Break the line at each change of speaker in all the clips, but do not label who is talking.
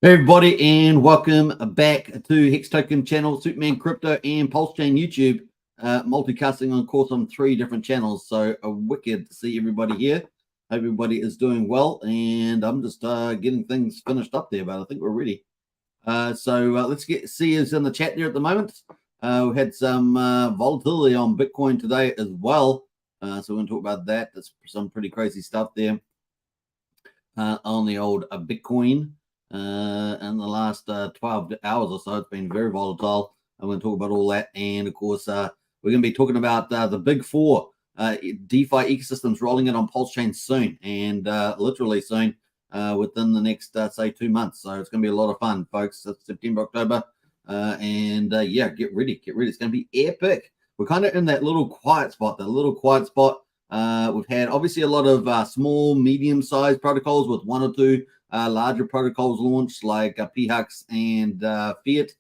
Hey everybody, and welcome back to Hex Token channel, Superman Crypto, and Pulsechain YouTube, multicasting on course on 3 different channels. So wicked to see everybody here. Hope everybody is doing well, and I'm just getting things finished up there, but I think we're ready. So let's see who's in the chat there at the moment. We had some volatility on Bitcoin today as well, so we're going to talk about that. There's some pretty crazy stuff there on the old Bitcoin. In the last 12 hours or so, it's been very volatile. I'm going to talk about all that, and of course, we're going to be talking about the big 4 DeFi ecosystems rolling in on Pulsechain soon, and literally soon, within the next say 2 months. So it's going to be a lot of fun, folks. It's September, October, and yeah, get ready. It's going to be epic. We're kind of in that little quiet spot. We've had obviously a lot of small, medium-sized protocols with 1 or 2 larger protocols launched like PHUX and Fiat,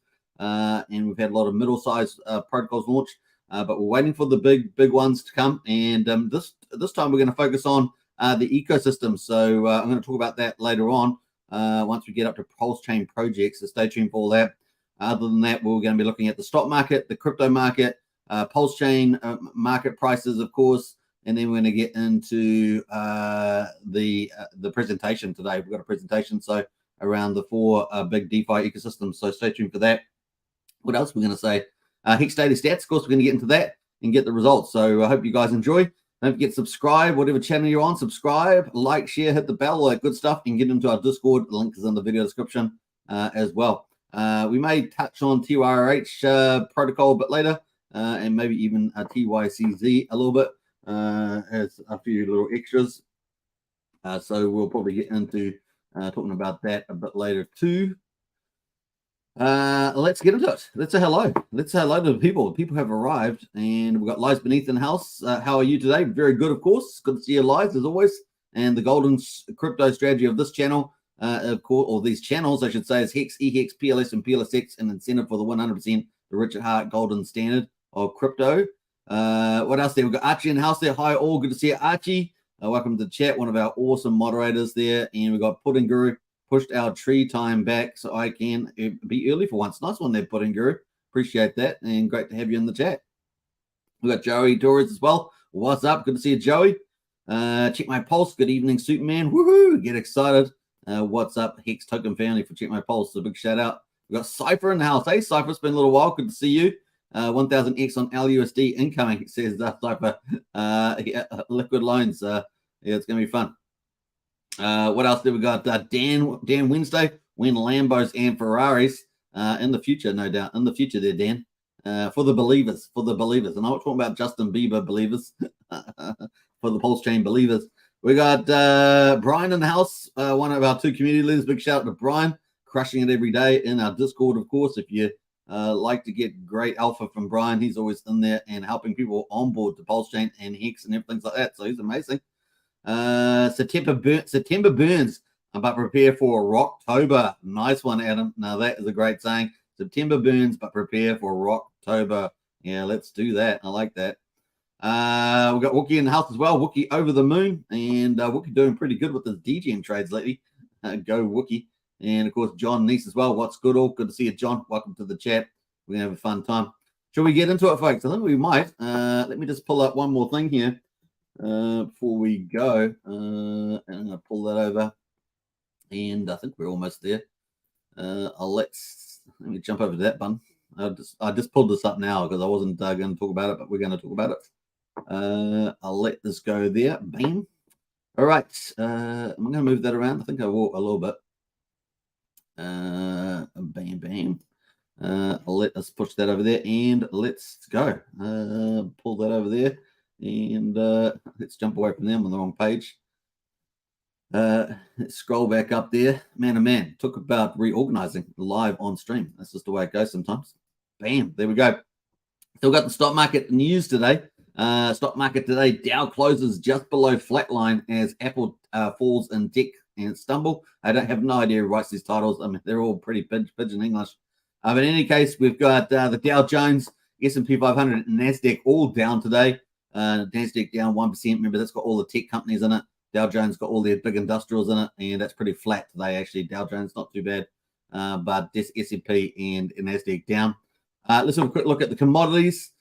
and we've had a lot of middle-sized protocols launched, but we're waiting for the big ones to come. And this time we're going to focus on the ecosystem. So I'm going to talk about that later on once we get up to Pulsechain projects. So stay tuned for all that. Other than that, we're going to be looking at the stock market, the crypto market, Pulsechain market prices, of course. And then we're going to get into the presentation today. We've got a presentation around the 4 big DeFi ecosystems. So stay tuned for that. What else we're going to say? Hex Daily Stats. Of course, we're going to get into that and get the results. So I hope you guys enjoy. Don't forget to subscribe, whatever channel you're on. Subscribe, like, share, hit the bell, all that good stuff. And get into our Discord. The link is in the video description as well. We may touch on TYRH protocol a bit later, and maybe even a TYCZ a little bit. Has a few little extras, so we'll probably get into talking about that a bit later too. Let's get into it. Let's say hello. Let's say hello to the people. People have arrived, and we've got Lies Beneath in the house. How are you today? Very good, of course. Good to see you, Lies, as always. And the golden crypto strategy of this channel, of course, or these channels, I should say, is Hex, EHEX, PLS, and PLSX, an incentive for the 100%, the Richard Hart golden standard of crypto. What else there? We've got Archie in the house there. Hi, all. Good to see you, Archie. Welcome to the chat, one of our awesome moderators there. And we've got Pudding Guru, pushed our tree time back so I can be early for once. Nice one there, Pudding Guru. Appreciate that. And great to have you in the chat. We've got Joey Torres as well. What's up? Good to see you, Joey. Check My Pulse. Good evening, Superman. Woohoo! Get excited. What's up, Hex Token family, for Check My Pulse. So big shout out. We've got Cypher in the house. Hey, Cypher, it's been a little while. Good to see you. 1000x on LUSD incoming, it says that type of liquid loans. Yeah, it's gonna be fun. What else did we got? Dan Wednesday, win Lambos and Ferraris in the future, no doubt. In the future there, Dan. For the believers. And I'm not talking about Justin Bieber believers, for the Pulsechain believers. We got Brian in the house, one of our 2 community leaders. Big shout out to Brian, crushing it every day in our Discord, of course. If you like to get great alpha from Brian, he's always in there and helping people onboard to Pulsechain and Hex and everything like that. So he's amazing. September burns, but prepare for Rocktober. Nice one, Adam. Now that is a great saying. September burns, but prepare for Rocktober. Yeah, let's do that. I like that. We've got Wookie in the house as well. Wookie over the moon, and Wookie doing pretty good with his DGM trades lately. Go Wookie. And of course, John Neese as well. What's good? All good to see you, John. Welcome to the chat. We're gonna have a fun time. Shall we get into it, folks? I think we might. Let me just pull up one more thing here before we go. And I'm gonna pull that over. And I think we're almost there. Let me jump over to that button. I just pulled this up now because I wasn't going to talk about it, but we're going to talk about it. I'll let this go there. Bam. All right. I'm going to move that around. I think I will a little bit. Bam. Let us push that over there and let's go. Pull that over there and let's jump away from them on the wrong page. Let's scroll back up there. Man, oh man, talk about reorganizing live on stream. That's just the way it goes sometimes. Bam, there we go. Still got the stock market news today. Stock market today, Dow closes just below flatline as Apple falls in tech and stumble. I don't have no idea who writes these titles. I mean, they're all pretty pigeon English. But in any case, we've got the Dow Jones, S&P 500, and NASDAQ all down today. NASDAQ down 1%. Remember, that's got all the tech companies in it. Dow Jones got all their big industrials in it, and that's pretty flat today, actually. Dow Jones, not too bad. but just S&P and NASDAQ down. Let's have a quick look at the commodities.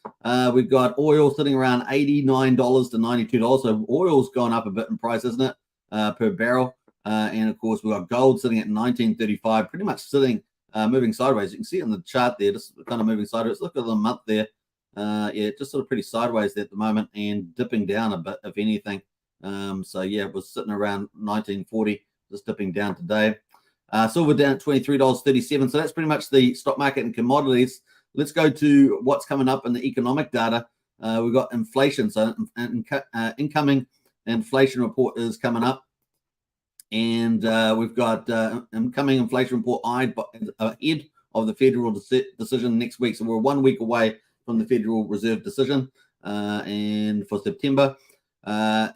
We've got oil sitting around $89 to $92. So oil's gone up a bit in price, isn't it, per barrel? And of course, we've got gold sitting at $19.35, pretty much sitting, moving sideways. You can see it on the chart there, just kind of moving sideways. Look at the month there. Yeah, just sort of pretty sideways there at the moment and dipping down a bit, if anything. So yeah, it was sitting around 1940, just dipping down today. Silver down at $23.37. So that's pretty much the stock market and commodities. Let's go to what's coming up in the economic data. We've got inflation. So incoming inflation report is coming up. And we've got incoming inflation report ahead of the federal decision next week. So we're 1 week away from the Federal Reserve decision and for September.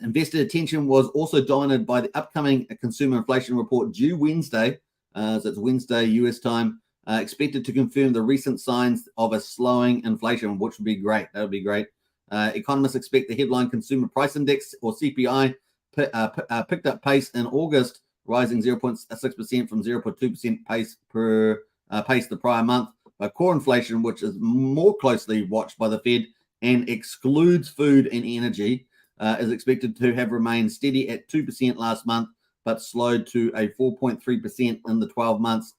Investor attention was also dominated by the upcoming consumer inflation report due Wednesday. So it's Wednesday US time, expected to confirm the recent signs of a slowing inflation, which would be great. That would be great. Economists expect the headline consumer price index, or CPI, picked up pace in August, rising 0.6% from 0.2% pace the prior month. But core inflation, which is more closely watched by the Fed and excludes food and energy, is expected to have remained steady at 2% last month, but slowed to a 4.3% in the 12 months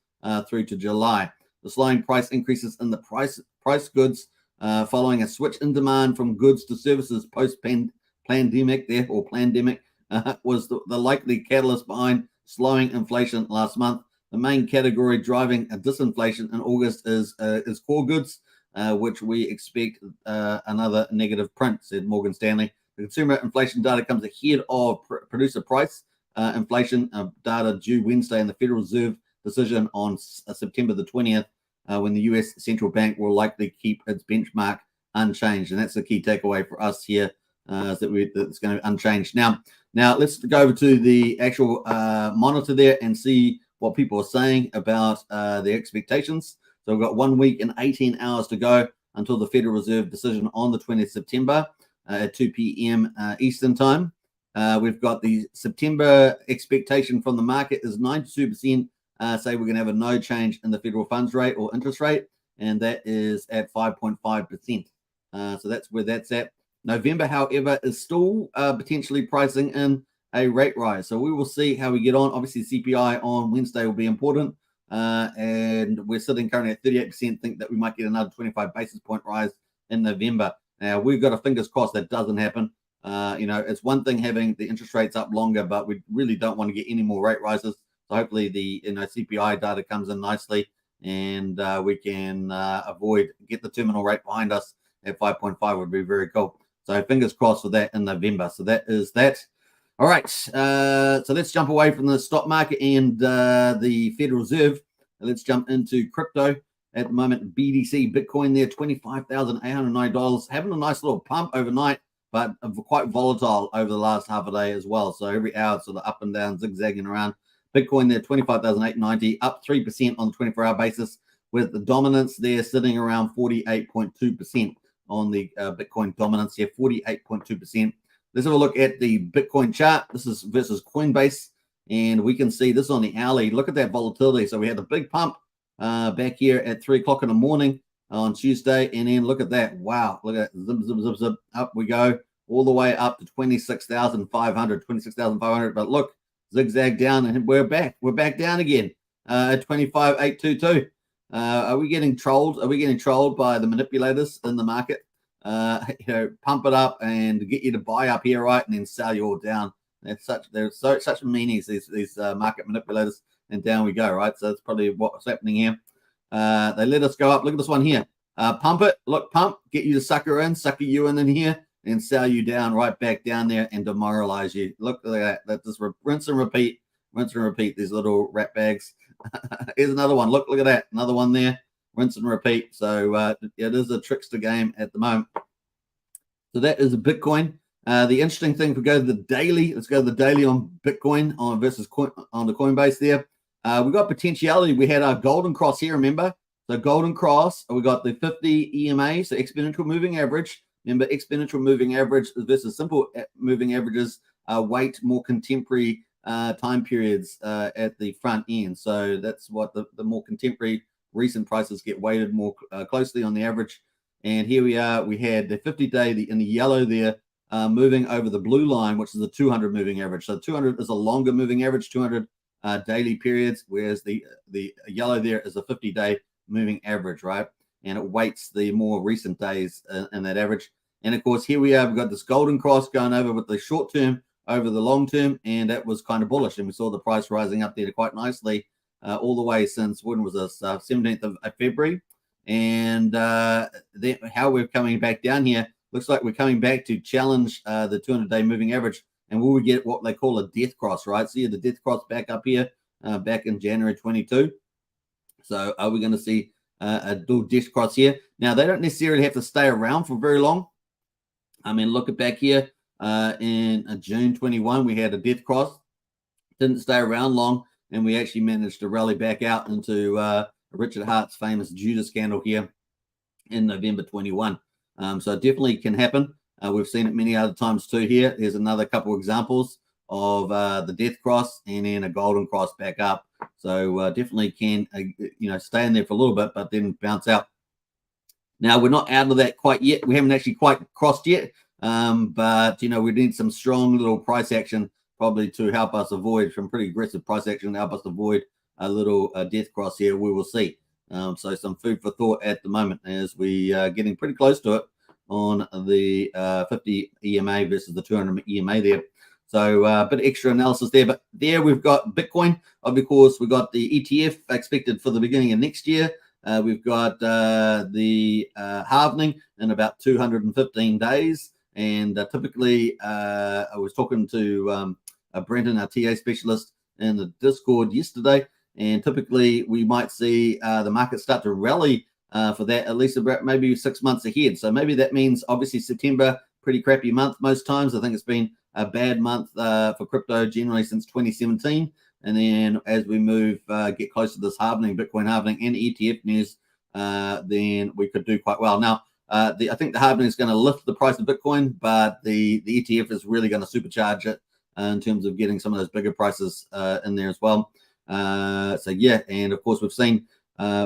through to July. The slowing price increases in the price goods following a switch in demand from goods to services post-pandemic was the likely catalyst behind slowing inflation last month. The main category driving a disinflation in August is core goods, which we expect another negative print, said Morgan Stanley. The consumer inflation data comes ahead of producer price inflation data due Wednesday in the Federal Reserve decision on September the 20th, when the U.S. Central Bank will likely keep its benchmark unchanged. And that's the key takeaway for us here, is that it's going to be unchanged. Now let's go over to the actual monitor there and see what people are saying about their expectations. So we've got 1 week and 18 hours to go until the Federal Reserve decision on the 20th September at 2 p.m. Eastern time. We've got the September expectation from the market is 92% say we're going to have a no change in the federal funds rate or interest rate, and that is at 5.5%. So that's where that's at. November, however, is still potentially pricing in a rate rise. So we will see how we get on. Obviously, CPI on Wednesday will be important. And we're sitting currently at 38%, think that we might get another 25 basis point rise in November. Now, we've got a fingers crossed that doesn't happen. It's one thing having the interest rates up longer, but we really don't want to get any more rate rises. So hopefully the CPI data comes in nicely and we can get the terminal rate behind us at 5.5 would be very cool. So fingers crossed for that in November. So that is that. All right. So let's jump away from the stock market and the Federal Reserve. Let's jump into crypto. At the moment, BTC, Bitcoin there, $25,809. Having a nice little pump overnight, but quite volatile over the last half a day as well. So every hour it's sort of up and down, zigzagging around. Bitcoin there, 25,890, up 3% on the 24-hour basis, with the dominance there sitting around 48.2% on the Bitcoin dominance here, 48.2%. Let's have a look at the Bitcoin chart. This is versus Coinbase, and we can see this on the hourly. Look at that volatility. So we had a big pump back here at 3 o'clock in the morning on Tuesday, and then look at that. Wow, look at that. Zip, zip, zip, zip. Up we go all the way up to 26,500. But look, zigzag down, and we're back. We're back down again at 25,822. Are we getting trolled? Are we getting trolled by the manipulators in the market? Pump it up and get you to buy up here, right, and then sell you all down. They're such meanies, these market manipulators, and down we go, right? So that's probably what's happening here. They let us go up. Look at this one here. Pump it. Look, pump. Get you to sucker you in here, and sell you down right back down there and demoralize you. Look at that. That's just rinse and repeat. These little rat bags. Here's another one. Look at that. Another one there. Rinse and repeat. So it is a trickster game at the moment. So that is a Bitcoin. The interesting thing, if we go to the daily, let's go to the daily on Bitcoin on the Coinbase there. We got potentiality. We had our golden cross here, remember? So golden cross, we got the 50 EMA, so exponential moving average. Remember, exponential moving average versus simple moving averages weight more contemporary time periods at the front end. So that's what the more contemporary recent prices get weighted more closely on the average. And here we are. We had the 50-day in the yellow there moving over the blue line, which is the 200 moving average. So 200 is a longer moving average, 200 daily periods, whereas the yellow there is a 50-day moving average, right? And it weights the more recent days in that average. And of course, here we are. We've got this golden cross going over with the short term over the long term, and that was kind of bullish. And we saw the price rising up there quite nicely all the way since, when was this, 17th of February. And then how we're coming back down here, looks like we're coming back to challenge the 200-day moving average. And will we get what they call a death cross, right? So the death cross back up here back in January 22. So are we going to see a dual death cross here? Now, they don't necessarily have to stay around for very long. I mean, look at back here in June 21, we had a death cross. Didn't stay around long, and we actually managed to rally back out into Richard Hart's famous Judas candle here in November 21. So it definitely can happen. We've seen it many other times too here. Here's another couple examples of the death cross and then a golden cross back up. So definitely can, stay in there for a little bit, but then bounce out. Now, we're not out of that quite yet. We haven't actually quite crossed yet, but, we need some strong little price action probably to help us avoid, some pretty aggressive price action to help us avoid a little death cross here. We will see. So some food for thought at the moment as we are getting pretty close to it on the 50 EMA versus the 200 EMA there. So a bit of extra analysis there. But there we've got Bitcoin. Of course, we've got the ETF expected for the beginning of next year. We've got the halvening in about 215 days. And typically, I was talking to Brenton, our TA specialist, in the Discord yesterday. And typically, we might see the market start to rally for that at least about maybe 6 months ahead. So maybe that means, obviously, September, pretty crappy month most times. I think it's been a bad month for crypto generally since 2017. And then as we move, get close to this halvening, Bitcoin halvening and ETF news, then we could do quite well. Now, I think the halvening is going to lift the price of Bitcoin, but the ETF is really going to supercharge it in terms of getting some of those bigger prices in there as well. So yeah, and of course we've seen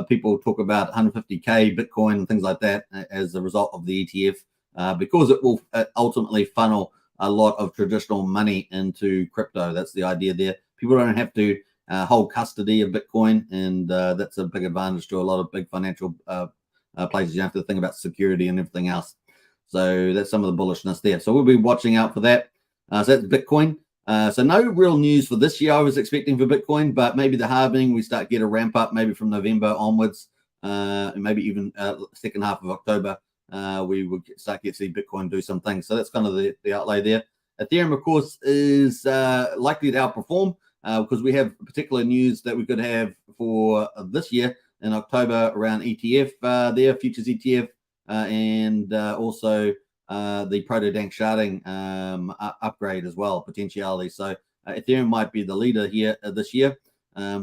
people talk about 150K Bitcoin and things like that as a result of the ETF because it will ultimately funnel a lot of traditional money into crypto. That's the idea there. People don't have to hold custody of Bitcoin, and that's a big advantage to a lot of big financial places. You don't have to think about security and everything else. So that's some of the bullishness there. So we'll be watching out for that. So that's Bitcoin. So no real news for this year I was expecting for Bitcoin, but maybe the halving, we start get a ramp up maybe from November onwards, and maybe even second half of October, we would start to see Bitcoin do some things. So that's kind of the outlay there. Ethereum, of course, is likely to outperform because we have particular news that we could have for this year in October around ETF there, futures ETF, and also the proto-dank sharding upgrade as well, potentiality. So Ethereum might be the leader here this year.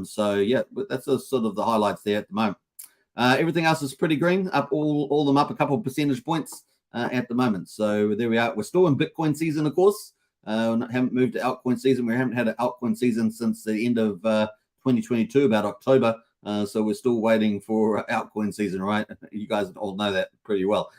So yeah, that's sort of the highlights there at the moment. Everything else is pretty green, up all them up a couple of percentage points at the moment. So there we are. We're still in Bitcoin season, of course. Haven't moved to altcoin season. We haven't had an altcoin season since the end of 2022, about October. So we're still waiting for altcoin season, right? You guys all know that pretty well.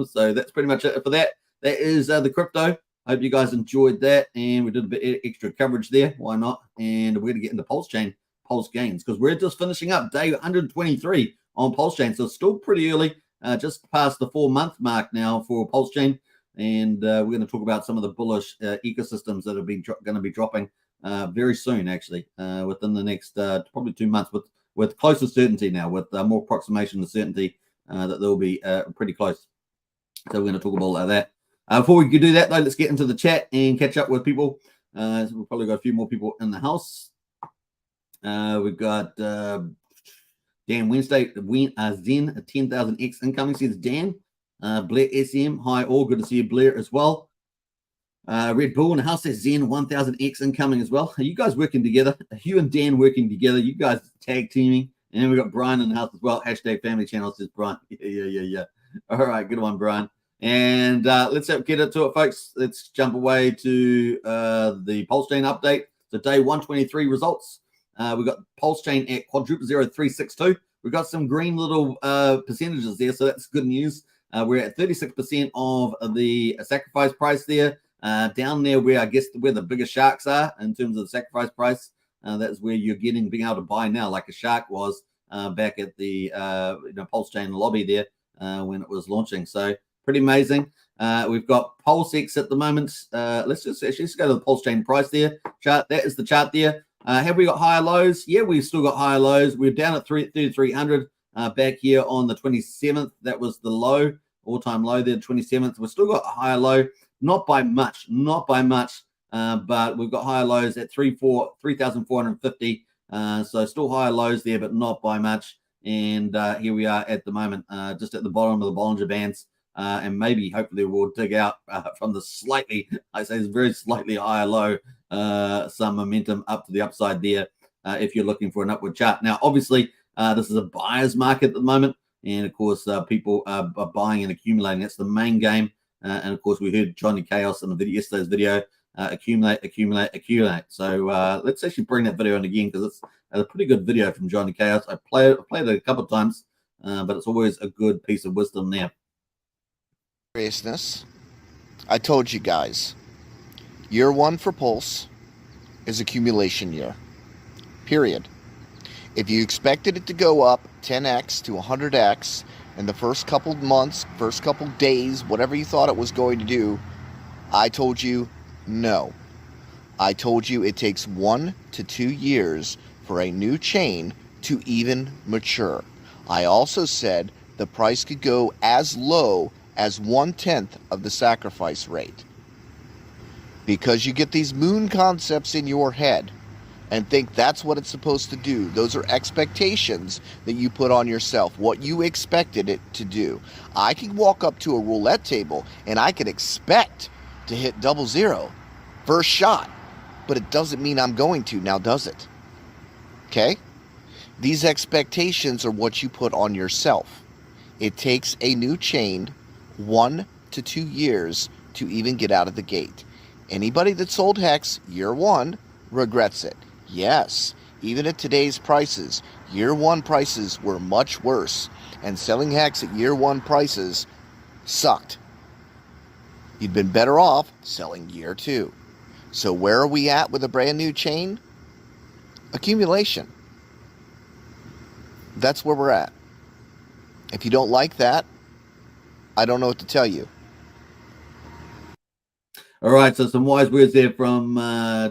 So that's pretty much it for that. That is the crypto. I hope you guys enjoyed that, and we did a bit extra coverage there. Why not? And we're going to get into Pulsechain, Pulse gains, because we're just finishing up day 123 on Pulsechain. So it's still pretty early, just past the 4-month mark now for Pulsechain. And we're going to talk about some of the bullish ecosystems that have been going to be dropping very soon, actually, within the next probably 2 months, with closer certainty now, with more approximation to certainty that they'll be pretty close. So we're going to talk about all of that. Before we do that, though, let's get into the chat and catch up with people. So we've probably got a few more people in the house. We've got Dan Wednesday, Zen, 10,000X incoming, says Dan. Blair SM, hi all, good to see you, Blair, as well. Red Bull in the house says Zen, 1,000X incoming as well. Are you guys working together? Are you and Dan working together? You guys tag teaming? And then we've got Brian in the house as well. Hashtag family channel says Brian. Yeah. All right, good one, Brian. And let's get into it, folks. Let's jump away to the Pulsechain update. So day 123 results. We've got Pulsechain at quadruple 0362. We've got some green little percentages there, so that's good news. We're at 36% of the sacrifice price there. Down there where I guess where the biggest sharks are in terms of the sacrifice price. That's where you're being able to buy now, like a shark was back at the Pulsechain lobby there when it was launching. So pretty amazing. We've got Pulsex at the moment. Let's just go to the Pulsechain price there. Chart. That is the chart there. Have we got higher lows? Yeah, we've still got higher lows. We're down at 3,300 back here on the 27th. That was the low, all-time low there, 27th. We've still got a higher low, not by much, but we've got higher lows at 3,450. So still higher lows there, but not by much. And here we are at the moment, just at the bottom of the Bollinger Bands. And maybe, hopefully, we'll dig out from the slightly, I say, it's very slightly higher low, some momentum up to the upside there if you're looking for an upward chart. Now, obviously, this is a buyer's market at the moment. And, of course, people are buying and accumulating. That's the main game. And, of course, we heard Johnny Chaos in the video, yesterday's video, accumulate. So let's actually bring that video in again because it's a pretty good video from Johnny Chaos. I played it a couple of times, but it's always a good piece of wisdom there.
Seriousness, I told you guys, year one for Pulse is accumulation year, period. If you expected it to go up 10x to 100x in the first couple months, first couple days, whatever you thought it was going to do, I told you no. I told you it takes 1 to 2 years for a new chain to even mature. I also said the price could go as low as 1/10 of the sacrifice rate. Because you get these moon concepts in your head and think that's what it's supposed to do. Those are expectations that you put on yourself, what you expected it to do. I can walk up to a roulette table and I can expect to hit 00 first shot, but it doesn't mean I'm going to, now does it? Okay? These expectations are what you put on yourself. It takes a new chain 1 to 2 years to even get out of the gate. Anybody that sold Hex year one regrets it. Yes, even at today's prices, year one prices were much worse, and selling Hex at year one prices sucked. You'd been better off selling year two. So where are we at with a brand new chain? Accumulation. That's where we're at. If you don't like that, I don't know what to tell you.
All right, so some wise words there from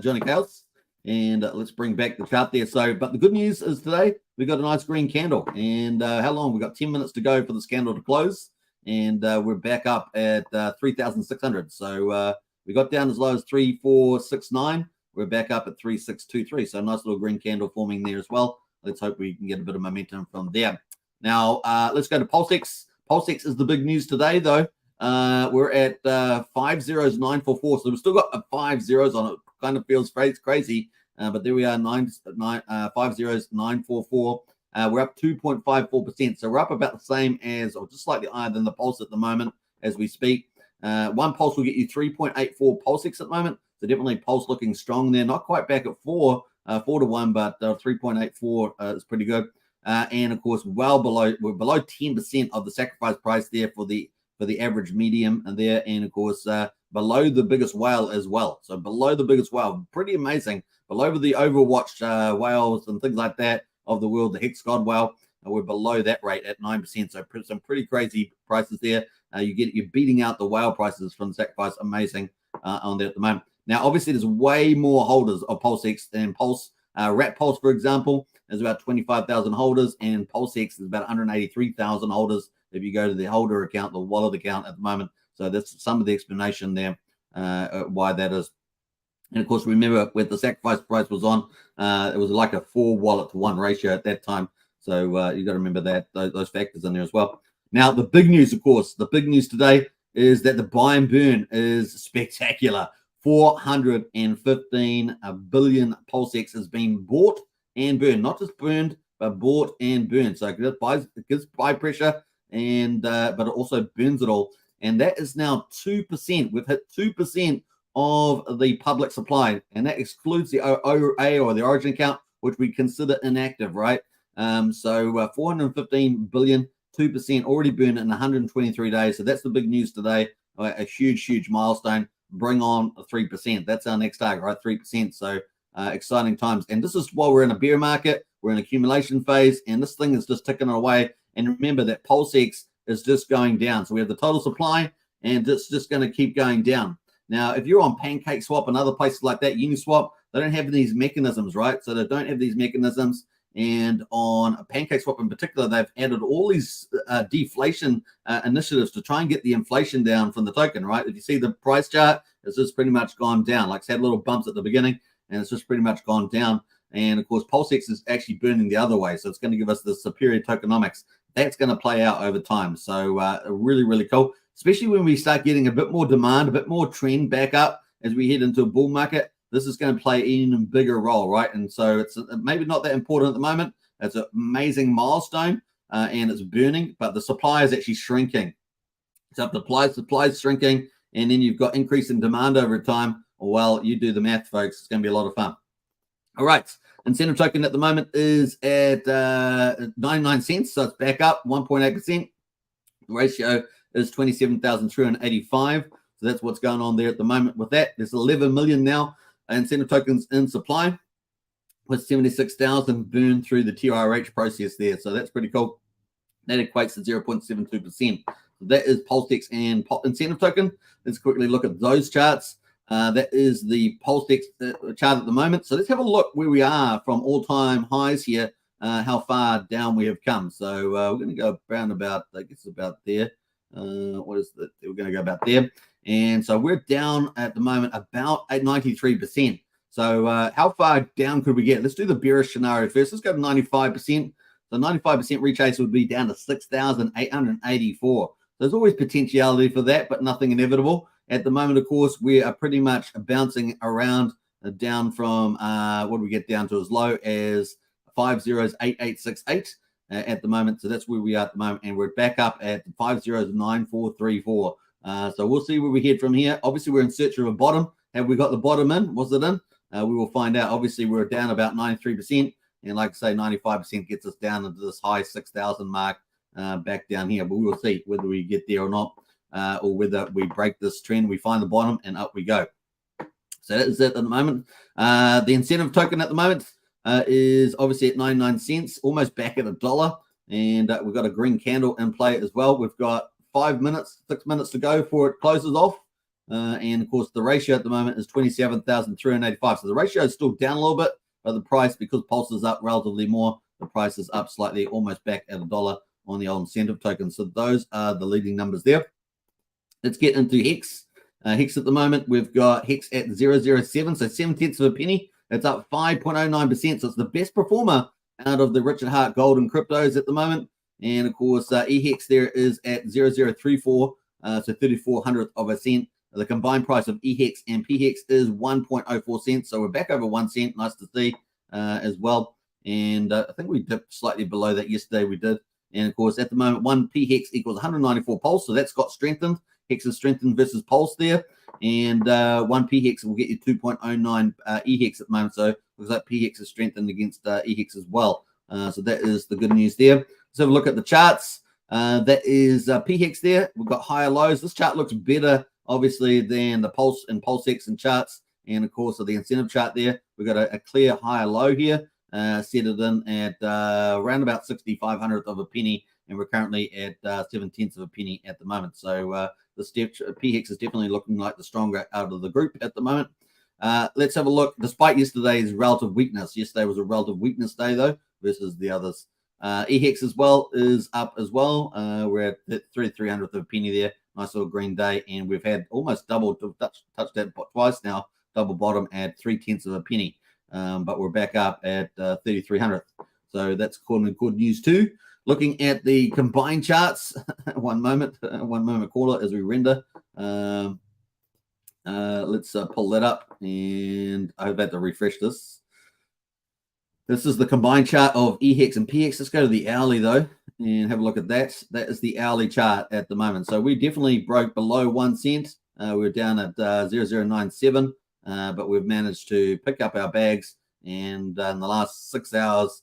Johnny Chaos. And let's bring back the chart there. So, but the good news is today we got a nice green candle. And how long? We've got 10 minutes to go for this candle to close. And we're back up at 3,600. So we got down as low as 3,469. We're back up at 3,623. So a nice little green candle forming there as well. Let's hope we can get a bit of momentum from there. Now, let's go to Pulsex. Pulsex is the big news today, though. We're at 50944. So we've still got 5 zeros on it. Kind of feels crazy. But there we are, 50944. We're up 2.54%. So we're up about the same as, or just slightly higher than the Pulse at the moment as we speak. One Pulse will get you 3.84 Pulsex at the moment. So definitely Pulse looking strong there. Not quite back at 4 to 1, but 3.84 is pretty good. And of course, we're below 10% of the sacrifice price there for the average medium and there, and of course below the biggest whale as well. So below the biggest whale, pretty amazing. Below the overwatched whales and things like that of the world, the Hex God whale, we're below that rate at 9%. So some pretty crazy prices there. You're beating out the whale prices from the sacrifice. Amazing on there at the moment. Now, obviously, there's way more holders of Pulsex than Pulse. Rat Pulse, for example, is about 25,000 holders, and Pulsex is about 183,000 holders if you go to the holder account, the wallet account at the moment. So that's some of the explanation there why that is. And of course, remember when the sacrifice price was on, it was like a 4 wallet to 1 ratio at that time. So you got to remember that those factors in there as well. Now, the big news, of course, the big news today is that the buy and burn is spectacular. 415 billion Pulsex has been bought and burned, not just burned, but bought and burned. So it gives buy pressure, and but it also burns it all. And that is now 2%. We've hit 2% of the public supply, and that excludes the OA or the origin account, which we consider inactive, right? So 415 billion, 2% already burned in 123 days. So that's the big news today. A huge milestone. Bring on 3%. That's our next target, right? 3%. So exciting times. And this is while we're in a bear market, we're in accumulation phase, and this thing is just ticking away. And remember that Pulsechain is just going down. So we have the total supply, and it's just going to keep going down. Now, if you're on PancakeSwap and other places like that, Uniswap, they don't have these mechanisms, right? So they don't have these mechanisms. And on PancakeSwap in particular, they've added all these deflation initiatives to try and get the inflation down from the token, right? If you see the price chart, it's just pretty much gone down. Like it's had little bumps at the beginning, and it's just pretty much gone down. And of course, Pulsechain is actually burning the other way. So it's going to give us the superior tokenomics. That's going to play out over time. So really cool, especially when we start getting a bit more demand, a bit more trend back up as we head into a bull market. This is going to play an even bigger role, right? And so it's maybe not that important at the moment. It's an amazing milestone, and it's burning, but the supply is actually shrinking. So if the supply is shrinking, and then you've got increase in demand over time, well, you do the math, folks. It's going to be a lot of fun. All right. Incentive token at the moment is at 99 cents, so it's back up 1.8%. The ratio is 27,385. So that's what's going on there at the moment with that. There's 11 million now incentive tokens in supply, with 76,000 burned through the TRH process there. So that's pretty cool. That equates to 0.72%. So that is Pulsechain and incentive token. Let's quickly look at those charts. That is the Pulsechain chart at the moment. So let's have a look where we are from all-time highs here, how far down we have come. So we're going to go around about, I guess about there. What is that? We're going to go about there. And so we're down at the moment about at 93%. So how far down could we get? Let's do the bearish scenario first. Let's go to 95%. So 95% retrace would be down to 6,884. So there's always potentiality for that, but nothing inevitable. At the moment, of course, we are pretty much bouncing around down from, what do we get down to as low as 508868 at the moment. So that's where we are at the moment. And we're back up at 509434. So we'll see where we head from here. Obviously, we're in search of a bottom. Have we got the bottom in? Was it in? We will find out. Obviously, we're down about 93%. And like I say, 95% gets us down into this high 6,000 mark back down here. But we will see whether we get there or not, or whether we break this trend, we find the bottom, and up we go. So that is it at the moment. The incentive token at the moment is obviously at 99 cents, almost back at $1. And we've got a green candle in play as well. We've got 6 minutes to go before it closes off. And of course, the ratio at the moment is 27,385. So the ratio is still down a little bit, but the price, because Pulse is up relatively more, the price is up slightly, almost back at $1 on the old incentive token. So those are the leading numbers there. Let's get into Hex. Hex at the moment, we've got Hex at 0.007, so 0.7 of a penny. It's up 5.09%. So it's the best performer out of the Richard Hart Gold and cryptos at the moment. And of course, EHEX there is at 0.034, so 0.34 of a cent. The combined price of EHEX and PHEX is 1.04 cents. So we're back over 1 cent. Nice to see as well. And I think we dipped slightly below that yesterday. We did. And of course, at the moment, 1 PHEX equals 194 Pulse. So that's got strengthened. Hex is strengthened versus Pulse there. And 1 PHEX will get you 2.09 EHEX at the moment. So it looks like PHEX is strengthened against EHEX as well. So that is the good news there. Let's have a look at the charts. That is PHEX there. We've got higher lows. This chart looks better, obviously, than the Pulse and Pulsechain and charts. And of course, the incentive chart there, we've got a clear higher low here. Set it in at around about 6,500 of a penny. And we're currently at 0.7 of a penny at the moment. So the PHEX is definitely looking like the stronger out of the group at the moment. Let's have a look. Despite yesterday's relative weakness, yesterday was a relative weakness day, though, versus the others. EHEX as well is up as well. We're at 300th of a penny there. Nice little green day. And we've had almost double, touched that twice now, double bottom at 0.3 of a penny. But we're back up at 3,300th. So that's good news too. Looking at the combined charts, one moment caller as we render. Let's pull that up, and I've had to refresh this. This is the combined chart of EHEX and PHEX. Let's go to the hourly though and have a look at that. That is the hourly chart at the moment. So we definitely broke below 1 cent We're down at 0097, but we've managed to pick up our bags. And in the last 6 hours,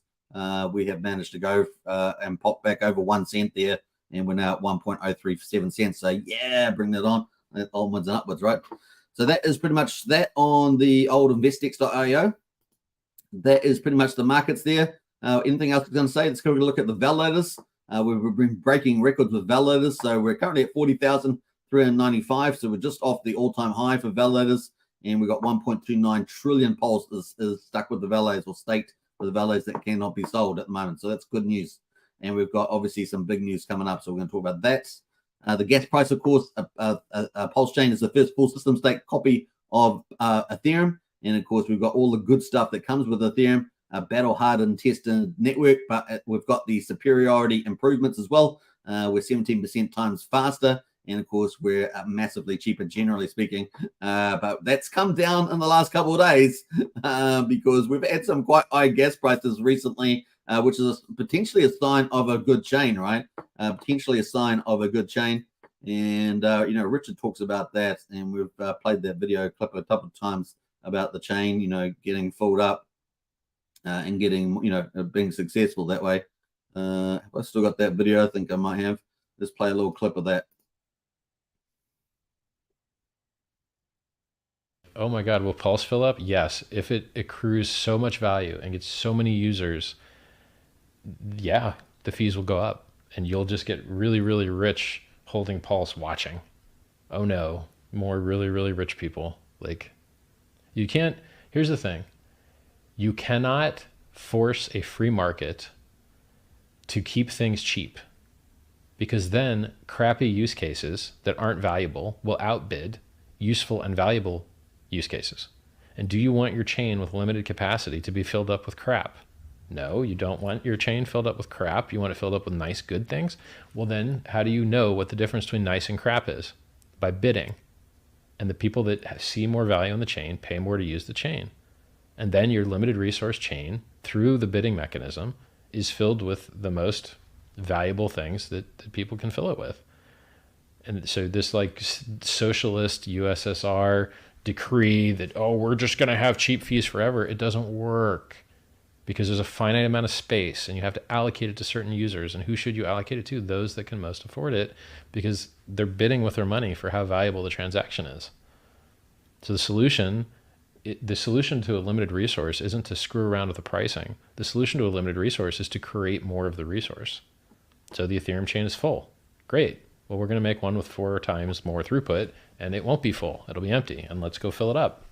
we have managed to go and pop back over 1 cent there. And we're now at 1.037 cents. So yeah, bring that on. Onwards and upwards, right? So that is pretty much that on the old investex.io. That is pretty much the markets there. Anything else I'm going to say? Let's go look at the validators. We've been breaking records with validators. So we're currently at 40,395. So we're just off the all-time high for validators. And we've got 1.29 trillion Pulse is stuck with the validators or staked with the validators that cannot be sold at the moment. So that's good news. And we've got obviously some big news coming up. So we're going to talk about that. The gas price, of course, Pulsechain is the first full system stake copy of Ethereum. And of course, we've got all the good stuff that comes with Ethereum, a battle hardened, tested network, but we've got the superiority improvements as well. We're 17% times faster. And of course, we're massively cheaper, generally speaking. But that's come down in the last couple of days because we've had some quite high gas prices recently, which is potentially a sign of a good chain, right? Potentially a sign of a good chain. And, Richard talks about that. And we've played that video clip a couple of times about the chain, getting filled up and getting, being successful that way. Have I still got that video? I think I might have. Let's play a little clip of that.
Oh my God, will Pulse fill up? Yes. If it accrues so much value and gets so many users, yeah, the fees will go up and you'll just get really, really rich holding Pulse watching. Oh no, more really, really rich people. Like, you can't, here's the thing. You cannot force a free market to keep things cheap, because then crappy use cases that aren't valuable will outbid useful and valuable use cases. And do you want your chain with limited capacity to be filled up with crap? No, you don't want your chain filled up with crap. You want it filled up with nice, good things. Well, then how do you know what the difference between nice and crap is? By bidding. And the people that see more value in the chain pay more to use the chain. And then your limited resource chain, through the bidding mechanism, is filled with the most valuable things that people can fill it with. And so this like socialist USSR decree that, we're just going to have cheap fees forever, it doesn't work, because there's a finite amount of space and you have to allocate it to certain users. And who should you allocate it to? Those that can most afford it, because they're bidding with their money for how valuable the transaction is. So the solution to a limited resource isn't to screw around with the pricing. The solution to a limited resource is to create more of the resource. So the Ethereum chain is full. Great. Well, we're going to make one with 4 times more throughput, and it won't be full. It'll be empty, and let's go fill it up.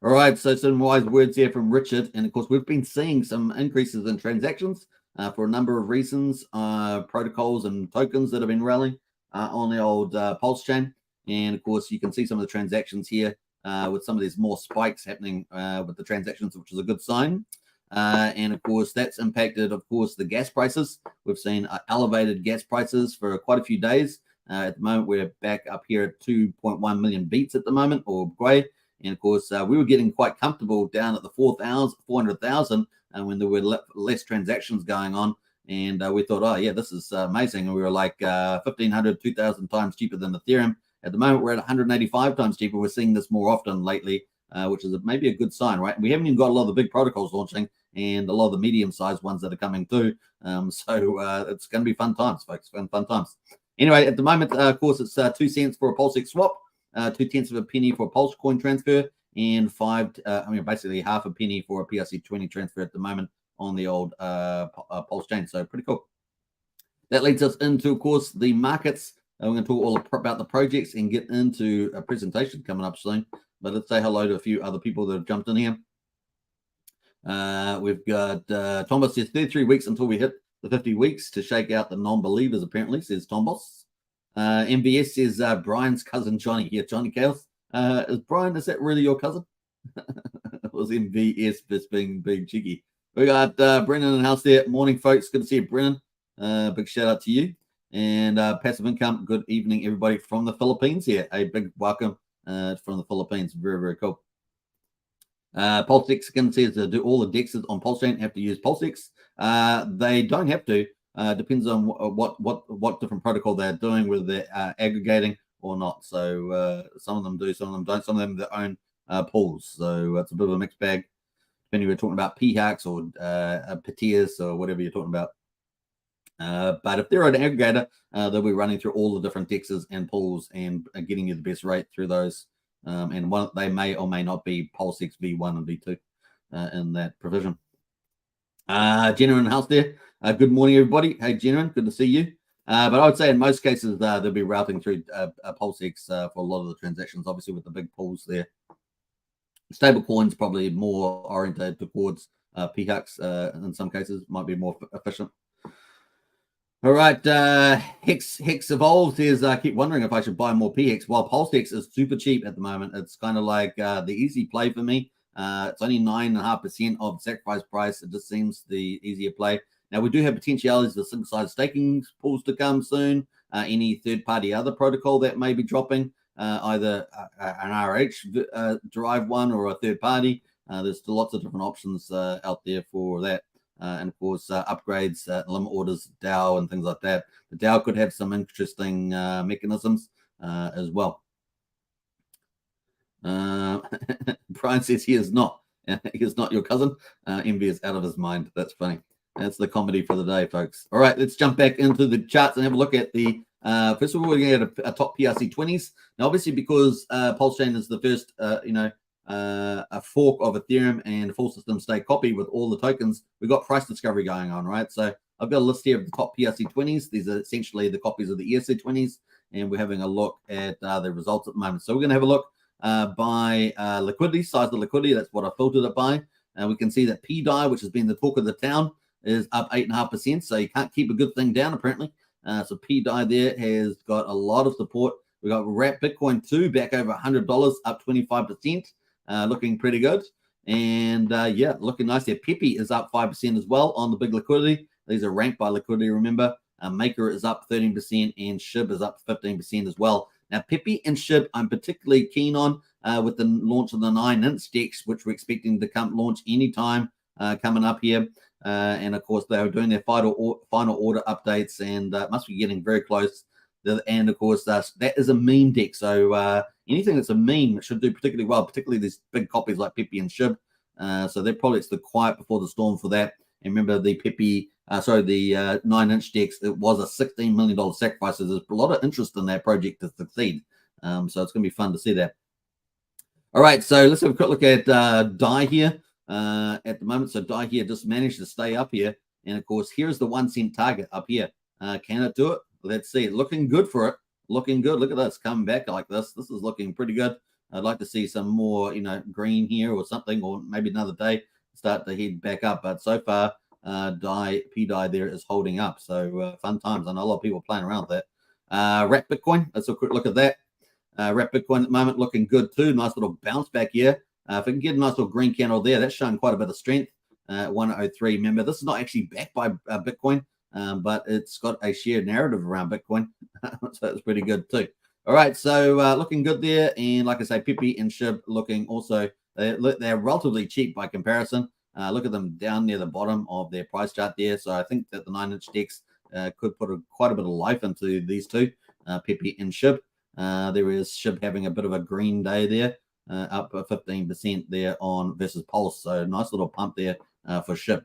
All right, so some wise words here from Richard. And of course, we've been seeing some increases in transactions for a number of reasons, protocols and tokens that have been rallying on the old Pulsechain. And of course, you can see some of the transactions here with some of these more spikes happening with the transactions, which is a good sign. And of course, that's impacted, of course, the gas prices. We've seen elevated gas prices for quite a few days. At the moment, we're back up here at 2.1 million beats at the moment, or grey. And of course, we were getting quite comfortable down at the 400,000 when there were less transactions going on. And we thought, oh, yeah, this is amazing. And we were like 1,500, 2,000 times cheaper than Ethereum. At the moment, we're at 185 times cheaper. We're seeing this more often lately, which is maybe a good sign, right? We haven't even got a lot of the big protocols launching and a lot of the medium-sized ones that are coming through. So it's going to be fun times, folks, fun times. Anyway, at the moment, of course, it's 2 cents for a Pulsex swap. 0.2 of a penny for a Pulse coin transfer, and basically half a penny for a PRC20 transfer at the moment on the old Pulse chain. So pretty cool. That leads us into, of course, the markets. We're going to talk all about the projects and get into a presentation coming up soon. But let's say hello to a few other people that have jumped in here. We've got Tombos says 33 weeks until we hit the 50 weeks to shake out the non-believers, apparently, says Tombos. MBS says Brian's cousin Johnny. Yeah, Johnny Chaos. Is that really your cousin? It was MBS just being cheeky. We got Brennan in the house there. Morning, folks. Good to see you, Brennan. Big shout out to you. And Passive Income, good evening, everybody from the Philippines here. A big welcome from the Philippines. Very, very cool. Pulsex says to do all the dexes on Pulsechain have to use Pulsex. They don't have to. Depends on what different protocol they're doing, whether they're aggregating or not. So some of them do, some of them don't. Some of them their own pools. So it's a bit of a mixed bag, depending if you're talking about PHAX or Petias or whatever you're talking about. But if they're an aggregator, they'll be running through all the different dexes and pools and getting you the best rate through those. And one they may or may not be PulseX V1 and V2 in that provision. Jenna in the house there. Good morning, everybody. Hey, Jenna, good to see you. But I would say in most cases, they'll be routing through PulseX for a lot of the transactions, obviously with the big pools there. Stable coins probably more oriented towards PHAX in some cases, might be more efficient. All right, Hex Evolved is keep wondering if I should buy more PHEX. While PulseX is super cheap at the moment, it's kind of like the easy play for me. It's only 9.5% of sacrifice price. It just seems the easier play. Now we do have potentialities of synthesized staking pools to come soon. Any third-party other protocol that may be dropping, either an RH derived one or a third party. There's still lots of different options out there for that. And of course, upgrades, limit orders, DAO, and things like that. The DAO could have some interesting mechanisms as well. Brian says he is not. He is not your cousin. Envy is out of his mind. That's funny. That's the comedy for the day, folks. All right, let's jump back into the charts and have a look at the. First of all, we're going to get a top PRC 20s. Now, obviously, because Pulsechain is the first, a fork of Ethereum and full system stake copy with all the tokens, we've got price discovery going on, right? So I've got a list here of the top PRC 20s. These are essentially the copies of the ERC 20s, and we're having a look at the results at the moment. So we're going to have a look by liquidity, size of liquidity. That's what I filtered it by. And we can see that PDI, which has been the talk of the town, is up 8.5%. So you can't keep a good thing down, apparently. So PDI there has got a lot of support. We got Wrap Bitcoin 2 back over $100, up 25%. Looking pretty good. And yeah, looking nice there. Pepe is up 5% as well on the big liquidity. These are ranked by liquidity, remember. Maker is up 13% and SHIB is up 15% as well. Now, Pepe and SHIB, I'm particularly keen on with the launch of the 9-inch DEX, which we're expecting to launch anytime coming up here. And of course, they are doing their final order updates and must be getting very close. And of course, that is a meme deck. So anything that's a meme should do particularly well, particularly these big copies like Pepe and SHIB. So they're probably it's the quiet before the storm for that. And remember the Pepe, the 9-inch DEX, it was a $16 million sacrifice. So there's a lot of interest in that project to succeed. So it's going to be fun to see that. All right, so let's have a quick look at DAI here at the moment. So DAI here just managed to stay up here. And of course, here's the 1 cent target up here. Can it do it? Let's see. Looking good for it. Looking good. Look at this coming back like this. This is looking pretty good. I'd like to see some more, green here or something, or maybe another day start to head back up. But so far, PDI there is holding up. So fun times. I know a lot of people playing around with that. Wrap Bitcoin. Let's have a quick look at that. Wrap Bitcoin at the moment looking good too. Nice little bounce back here. If we can get a nice little green candle there, that's showing quite a bit of strength. 103. Remember, this is not actually backed by Bitcoin. But it's got a shared narrative around Bitcoin. So it's pretty good too. All right, so looking good there. And like I say, Pepe and SHIB looking also, they're relatively cheap by comparison. Look at them down near the bottom of their price chart there. So I think that the 9-inch DEX could put quite a bit of life into these two, Pepe and SHIB. There is SHIB having a bit of a green day there, up 15% there on versus Pulse. So nice little pump there for SHIB.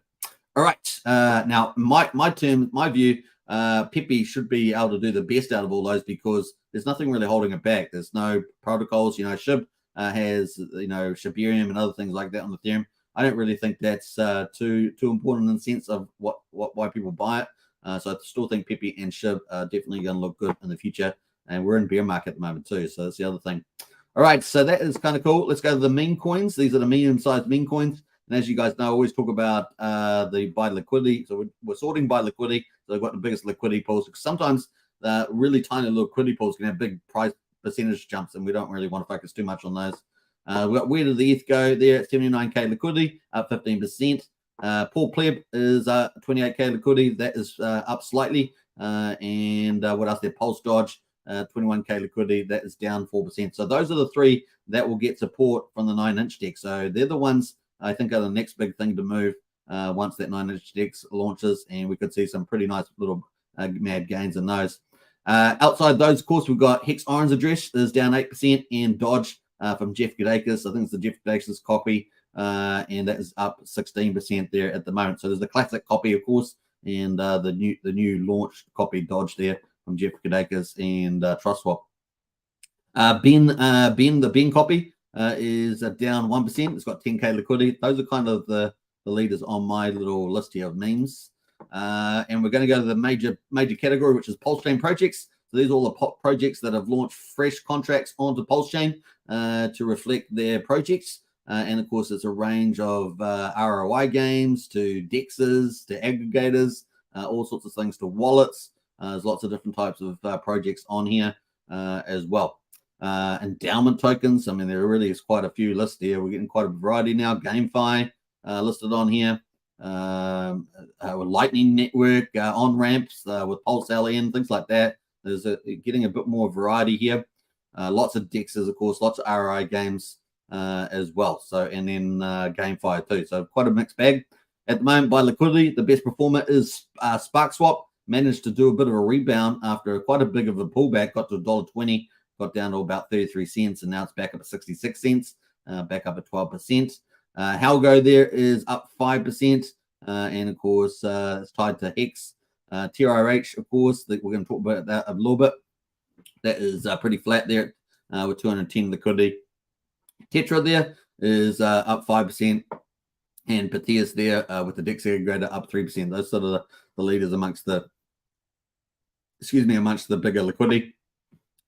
All right. Now, my view, Pepe should be able to do the best out of all those because there's nothing really holding it back. There's no protocols. SHIB has, Shibarium and other things like that on Ethereum. I don't really think that's too important in the sense of why people buy it. So I still think Pepe and SHIB are definitely going to look good in the future. And we're in bear market at the moment too. So that's the other thing. All right. So that is kind of cool. Let's go to the meme coins. These are the medium-sized meme coins. And as you guys know, I always talk about the by liquidity. So we're sorting by liquidity. So I've got the biggest liquidity pools. Because sometimes really tiny liquidity pools can have big price percentage jumps, and we don't really want to focus too much on those. We've got where did the ETH go there at 79K liquidity, up 15%. Paul Pleb is 28K liquidity. That is up slightly. And what else there? Pulse Dodge, 21K liquidity. That is down 4%. So those are the three that will get support from the 9-inch DEX. So they're the ones I think are the next big thing to move once that 9-inch DEX launches, and we could see some pretty nice little mad gains in those. Outside those, of course, we've got Hex Orange Address is down 8%, and Dodge from Jeff Gadakis. I think it's the Jeff Gadakis copy, and that is up 16% there at the moment. So there's the classic copy, of course, and the new launch copy Dodge there from Jeff Gadakis and TrustSwap. The Ben copy is down 1%. It's got 10K liquidity. Those are kind of the leaders on my little list here of memes. And we're going to go to the major category, which is Pulsechain projects. So these are all the projects that have launched fresh contracts onto Pulsechain to reflect their projects. And of course, it's a range of ROI games to DEXs to aggregators, all sorts of things to wallets. There's lots of different types of projects on here as well. Endowment tokens. I mean, there really is quite a few listed here. We're getting quite a variety now. GameFi listed on here. With Lightning Network, on-ramps, with Pulse LN, things like that. There's getting a bit more variety here. Lots of DEXs, of course, lots of ROI games as well. So, and then GameFi too. So quite a mixed bag. At the moment, by liquidity, the best performer is SparkSwap. Managed to do a bit of a rebound after quite a big of a pullback, got to $1.20, got down to about 33 cents, and now it's back up at 66 cents, back up at 12%. Halgo there is up 5%, and of course, it's tied to Hex. TRH, of course, we're going to talk about that a little bit. That is pretty flat there with 210 liquidity. Tetra there is up 5%, and Pateas there with the DEX aggregator up 3%. Those sort of the leaders amongst the bigger liquidity.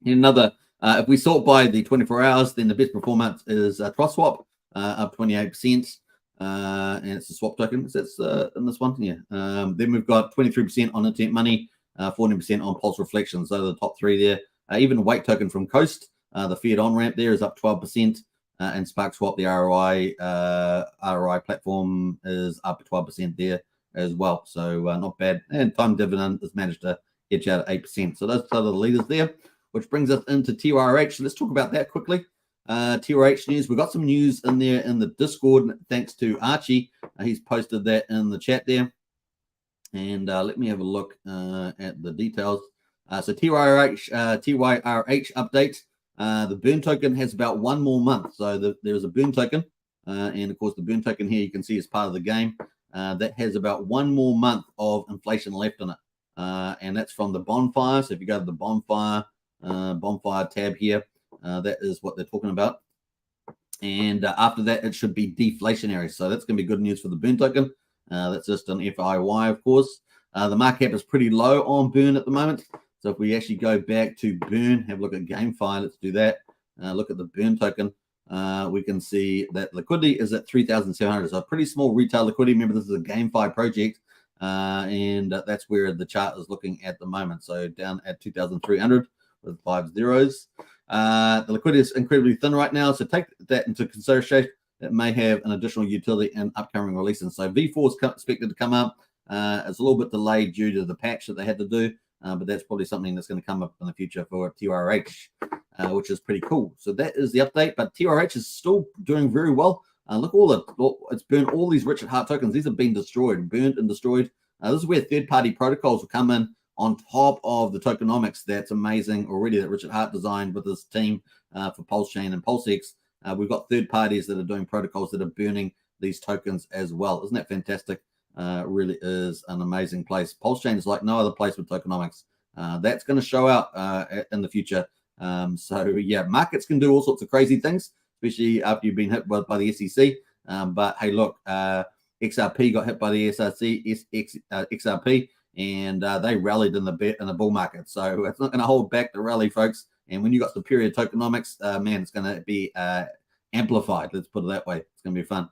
And another, if we sort by the 24 hours, then the best performance is TrustSwap, up 28%, and it's a swap token. So it's in this one, yeah. Then we've got 23% on Internet Money, 14% on Pulse Reflections. So the top three there. Even a weight token from Coast, the Fiat on ramp there is up 12%, and SparkSwap, the ROI platform, is up 12% there as well. So not bad. And Time Dividend has managed to edge out at 8%. So those are the leaders there, which brings us into TRH. So let's talk about that quickly. TRH news. We've got some news in there in the Discord, thanks to Archie. He's posted that in the chat there. And let me have a look at the details. So TYRH update. The burn token has about one more month. So there's a burn token. And of course, the burn token here you can see is part of the game. That has about one more month of inflation left in it. And that's from the bonfire. So if you go to the bonfire tab here, that is what they're talking about. And after that, it should be deflationary. So that's going to be good news for the burn token. That's just an FIY, of course. The market cap is pretty low on burn at the moment. So if we actually go back to burn, have a look at GameFi, let's do that. Look at the burn token. We can see that liquidity is at 3,700. So a pretty small retail liquidity. Remember, this is a GameFi project. And that's where the chart is looking at the moment. So down at 2,300 with 5 zeros. The liquidity is incredibly thin right now. So take that into consideration. It may have an additional utility in upcoming releases. So V4 is expected to come up. It's a little bit delayed due to the patch that they had to do. But that's probably something that's going to come up in the future for TRH, which is pretty cool. So that is the update. But TRH is still doing very well. Look, it's burned all these Richard Hart tokens. These have been burnt and destroyed. This is where third-party protocols will come in on top of the tokenomics. That's amazing already that Richard Hart designed with his team for Pulsechain and PulseX. We've got third parties that are doing protocols that are burning these tokens as well. Isn't that fantastic? Really is an amazing place. Pulsechain is like no other place with tokenomics. That's going to show out in the future. So yeah, markets can do all sorts of crazy things, especially after you've been hit by the SEC. But hey, look, XRP got hit by the XRP, and they rallied in the bull market. So it's not going to hold back the rally, folks. And when you got superior tokenomics, man, it's going to be amplified. Let's put it that way. It's going to be fun.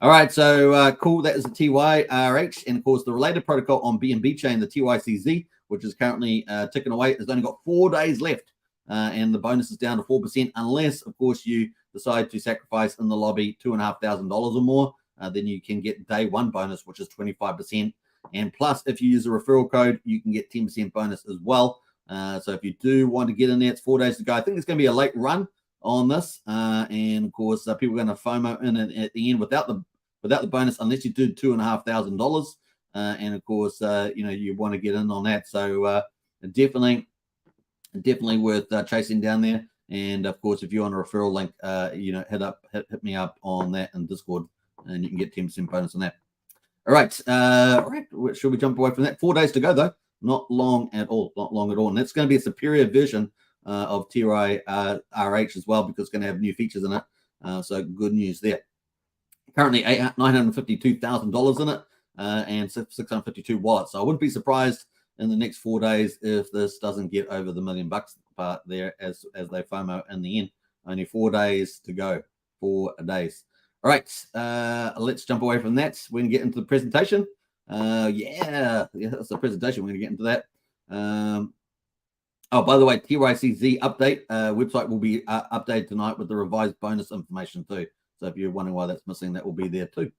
All right, so cool. That is the TYRH, and of course the related protocol on BNB chain, the TYCZ, which is currently ticking away, has only got 4 days left, and the bonus is down to 4%, unless of course you decide to sacrifice in the lobby $2,500 or more. Then you can get day one bonus, which is 25%, and plus if you use a referral code, you can get 10% bonus as well. So if you do want to get in there, it's 4 days to go. I think it's going to be a late run on this, and of course people are going to FOMO in at the end without the bonus, unless you do $2,500, and of course you want to get in on that. So definitely definitely worth chasing down there. And of course, if you're on a referral link, hit me up on that in Discord, and you can get 10% bonus on that. All right, should we jump away from that? 4 days to go though, not long at all, and it's going to be a superior version of TRI RH as well, because it's going to have new features in it. So good news there. Currently $952,000 in it, and 652 wallets. So I wouldn't be surprised in the next 4 days if this doesn't get over the $1 million part there, as they FOMO in the end. Only 4 days to go. 4 days. All right, let's jump away from that. We're going to get into the presentation. Yeah, that's the presentation. We're going to get into that. Oh, by the way, TYCZ update website will be updated tonight with the revised bonus information too. So if you're wondering why that's missing, that will be there too.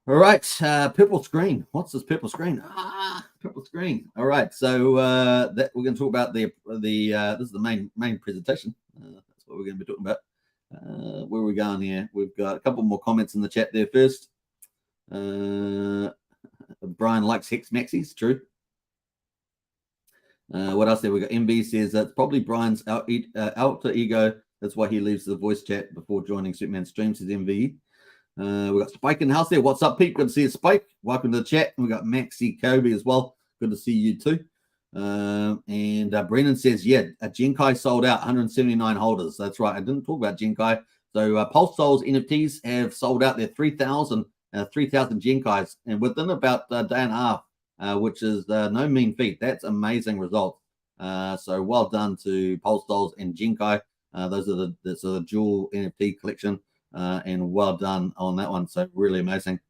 All right, purple screen. What's this purple screen? Purple screen. All right, so that we're going to talk about the this is the main presentation. That's what we're going to be talking about. Where are we going here? We've got a couple more comments in the chat there first. Brian likes Hex Maxis. True. What else there? We got MB says that's probably Brian's alter ego. That's why he leaves the voice chat before joining Superman streams. Says MV. We got Spike in the house there. What's up, Pete? Good to see you, Spike. Welcome to the chat. And we got Maxi Kobe as well. Good to see you too. And Brennan says, yeah, Genkai sold out, 179 holders. That's right. I didn't talk about Genkai. So Pulse Souls NFTs have sold out their 3,000 Genkais, and within about a day and a half, which is no mean feat. That's amazing result. So well done to Pulse Souls and Genkai. Those are the dual NFT collection, and well done on that one. So really amazing.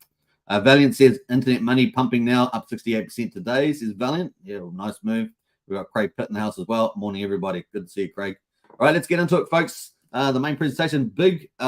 Valiant says internet money pumping now, up 68% today, says Valiant. Yeah, well, nice move. We've got Craig Pitt in the house as well. Morning, everybody. Good to see you, Craig. All right, let's get into it, folks. The main presentation,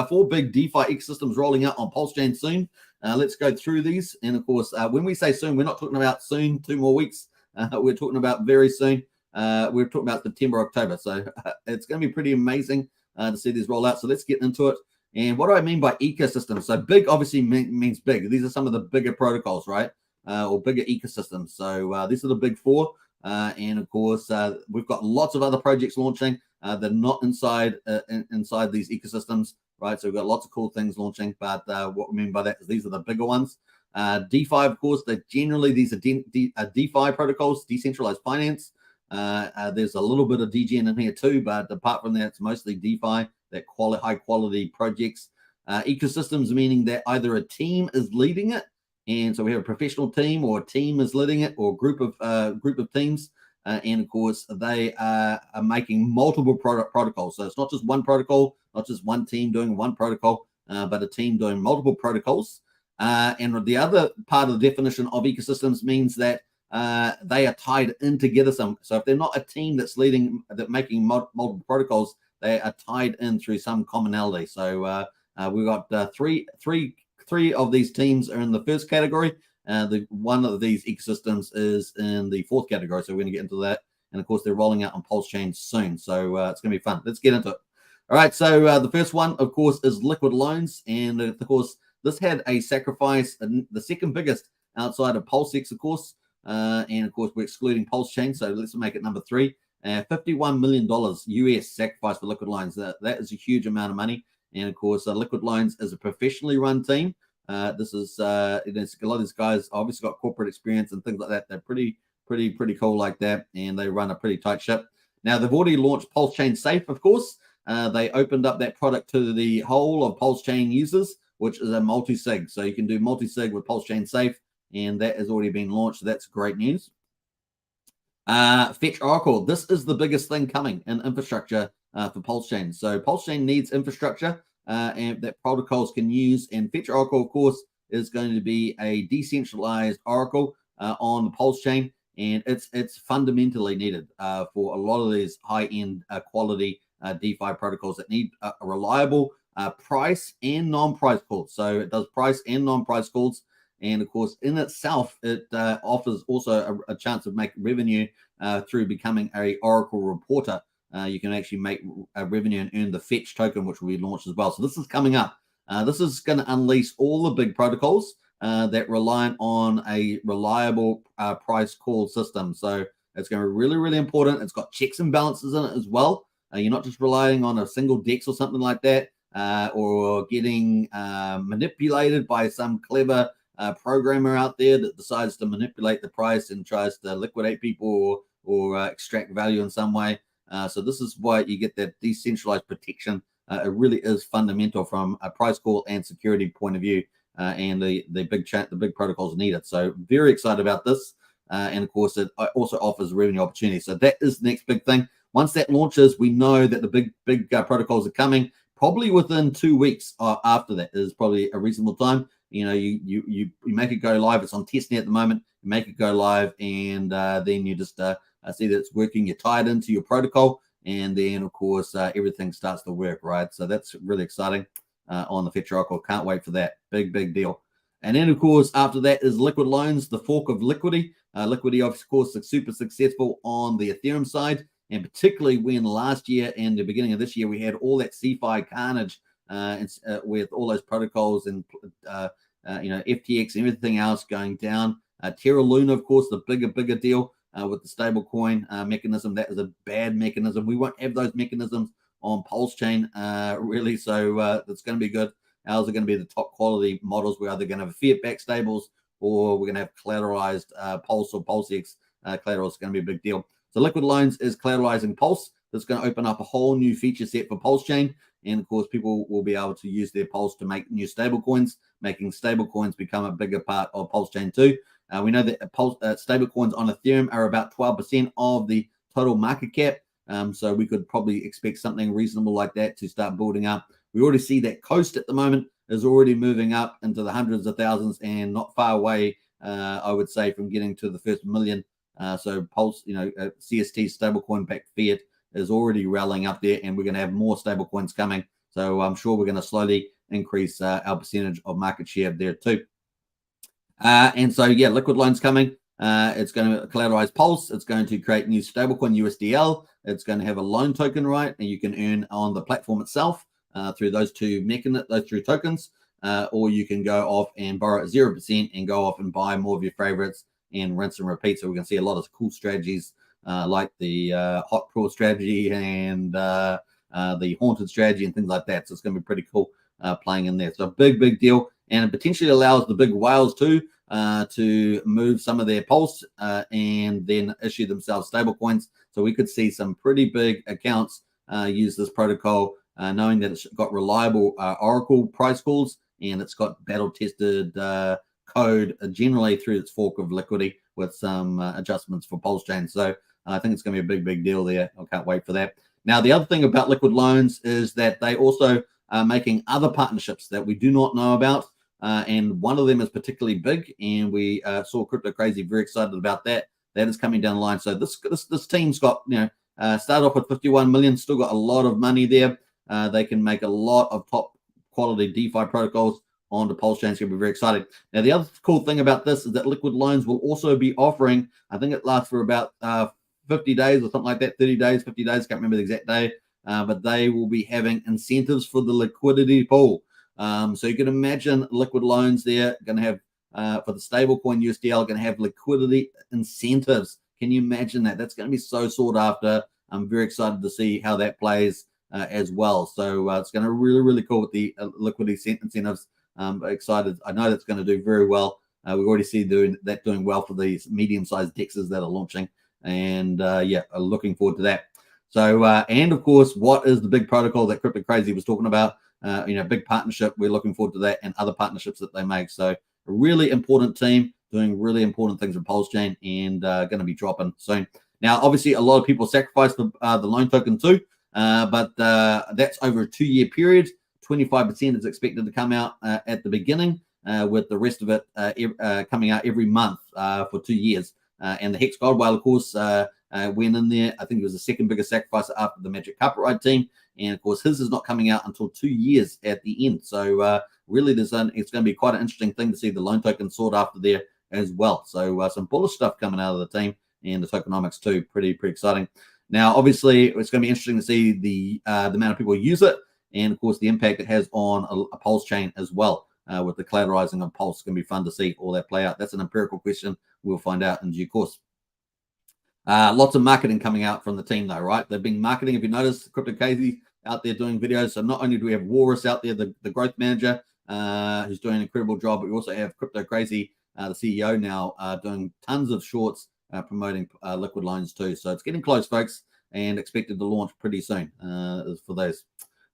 four big DeFi ecosystems rolling out on Pulsechain soon. Let's go through these. And of course, when we say soon, we're not talking about soon, 2 more weeks. We're talking about very soon. We're talking about September, October. So it's going to be pretty amazing to see these roll out. So let's get into it. And what do I mean by ecosystem? So big obviously means big. These are some of the bigger protocols, right? Or bigger ecosystems. So these are the big four. And of course, we've got lots of other projects launching. They're not inside these ecosystems, right? So we've got lots of cool things launching. But what we mean by that is these are the bigger ones. DeFi, of course, these are DeFi protocols, decentralized finance. There's a little bit of DGN in here too, but apart from that, it's mostly DeFi, that high quality projects. Ecosystems meaning that either a team is leading it, and so we have a professional team, or a team is leading it, or group of teams, and of course they are making multiple protocols. So it's not just one protocol, not just one team doing one protocol, but a team doing multiple protocols. And the other part of the definition of ecosystems means that they are tied in together. So if they're not a team that's making multiple protocols, they are tied in through some commonality. So we've got three of these teams are in the first category. One of these ecosystems is in the fourth category. So we're going to get into that. And of course, they're rolling out on Pulsechain soon. So it's going to be fun. Let's get into it. All right. So the first one, of course, is liquid loans. And of course, this had a sacrifice, the second biggest outside of PulseX, of course. And of course, we're excluding Pulsechain. So let's make it number 3. $51 million US sacrifice for liquid loans. That is a huge amount of money. And of course, liquid loans is a professionally run team. This is a lot of these guys obviously got corporate experience and things like that. They're pretty cool like that, and they run a pretty tight ship. Now they've already launched Pulsechain Safe, of course. They opened up that product to the whole of Pulsechain users, which is a multi-sig. So you can do multi-sig with Pulsechain Safe, and that has already been launched. So that's great news. Fetch Oracle. This is the biggest thing coming in infrastructure for Pulsechain. So Pulsechain needs infrastructure and that protocols can use. And Fetch Oracle, of course, is going to be a decentralized Oracle on the Pulsechain, and it's fundamentally needed for a lot of these high-end quality DeFi protocols that need a reliable price and non-price calls. So it does price and non-price calls. And of course, in itself, it offers also a chance of making revenue through becoming a Oracle reporter. You can actually make a revenue and earn the Fetch token, which will be launched as well. So this is coming up. This is going to unleash all the big protocols that rely on a reliable price call system. So It's going to be really, really important. It's got checks and balances in it as well. You're not just relying on a single DEX or something like that, or getting manipulated by some clever programmer out there that decides to manipulate the price and tries to liquidate people or extract value in some way. So this is why you get that decentralized protection. It really is fundamental from a price call and security point of view, and the big protocols need it. So very excited about this, and of course it also offers revenue opportunities. So that is the next big thing. Once that launches, we know that the big protocols are coming. Probably within 2 weeks after that is probably a reasonable time. You know, you make it go live. It's on testnet at the moment. You make it go live, and then you just see that it's working. You tie it into your protocol, and then of course everything starts to work, right? So that's really exciting on the Fetch Oracle. Can't wait for that. Big deal. And then of course after that is Liquid Loans, the fork of Liquidity. Liquidity, of course, is super successful on the Ethereum side. And particularly when last year and the beginning of this year, we had all that CeFi carnage with all those protocols and, FTX and everything else going down. Terra Luna, of course, the bigger deal with the stablecoin mechanism. That is a bad mechanism. We won't have those mechanisms on Pulsechain, really. So that's going to be good. Ours are going to be the top quality models. We're either going to have fiat-backed stables or we're going to have collateralized Pulse or PulseX collateral. It's going to be a big deal. So Liquid Loans is collateralizing Pulse. That's going to open up a whole new feature set for Pulsechain. And of course, people will be able to use their Pulse to make new stablecoins, making stablecoins become a bigger part of Pulsechain too. We know that stablecoins on Ethereum are about 12% of the total market cap. So we could probably expect something reasonable like that to start building up. We already see that Coast at the moment is already moving up into the hundreds of thousands and not far away, I would say, from getting to the first million. So Pulse, CST stablecoin backed fiat is already rallying up there, and we're going to have more stablecoins coming. So I'm sure we're going to slowly increase our percentage of market share there too. And so, yeah, Liquid Loans coming. It's going to collateralize Pulse. It's going to create new stablecoin USDL. It's going to have a loan token, right? And you can earn on the platform itself through those two tokens. Or you can go off and borrow at 0% and go off and buy more of your favorites and rinse and repeat. So we're going to see a lot of cool strategies like the hot pool strategy and the haunted strategy and things like that. So it's going to be pretty cool playing in there. So big deal. And it potentially allows the big whales too to move some of their Pulse and then issue themselves stable coins. So we could see some pretty big accounts use this protocol, knowing that it's got reliable Oracle price calls and it's got battle-tested code generally through its fork of Liquidity with some adjustments for Pulsechain. So I think it's going to be a big deal there. I can't wait for that. Now, the other thing about Liquid Loans is that they also are making other partnerships that we do not know about. And one of them is particularly big, and we saw Crypto Crazy very excited about that. That is coming down the line. So this team's got, started off with 51 million, still got a lot of money there. They can make a lot of top quality DeFi protocols onto Pulsechain. It's going to be very exciting. Now, the other cool thing about this is that Liquid Loans will also be offering, I think it lasts for about 50 days or something like that, 30 days, 50 days, can't remember the exact day, but they will be having incentives for the liquidity pool. So you can imagine Liquid Loans there going to have, for the stablecoin USDL, going to have liquidity incentives. Can you imagine that? That's going to be so sought after. I'm very excited to see how that plays as well. So it's going to be really cool with the liquidity incentives. Excited. I know that's going to do very well. We already see doing well for these medium-sized DEXs that are launching. And looking forward to that. So, and of course, what is the big protocol that Crypto Crazy was talking about? Big partnership. We're looking forward to that and other partnerships that they make. So a really important team doing really important things in Pulsechain and going to be dropping soon. Now, obviously, a lot of people sacrifice the loan token too, but that's over a 2-year period. 25% is expected to come out at the beginning, with the rest of it coming out every month for 2 years. And the Hex Godwile, of course, went in there. I think it was the second biggest sacrifice after the Magic Carpet Ride team. And of course, his is not coming out until 2 years at the end. So really, it's going to be quite an interesting thing to see the loan token sought after there as well. So some bullish stuff coming out of the team and the tokenomics too. Pretty exciting. Now, obviously, it's going to be interesting to see the amount of people use it, and of course, the impact it has on a Pulsechain as well. With the collateralizing of Pulse, it's going to be fun to see all that play out. That's an empirical question. We'll find out in due course. Lots of marketing coming out from the team, though, right? They've been marketing. If you notice, Crypto Casey out there doing videos. So not only do we have Walrus out there, the growth manager, who's doing an incredible job, but we also have Crypto Crazy, the CEO now, doing tons of shorts, promoting liquid lines too. So it's getting close, folks, and expected to launch pretty soon for those.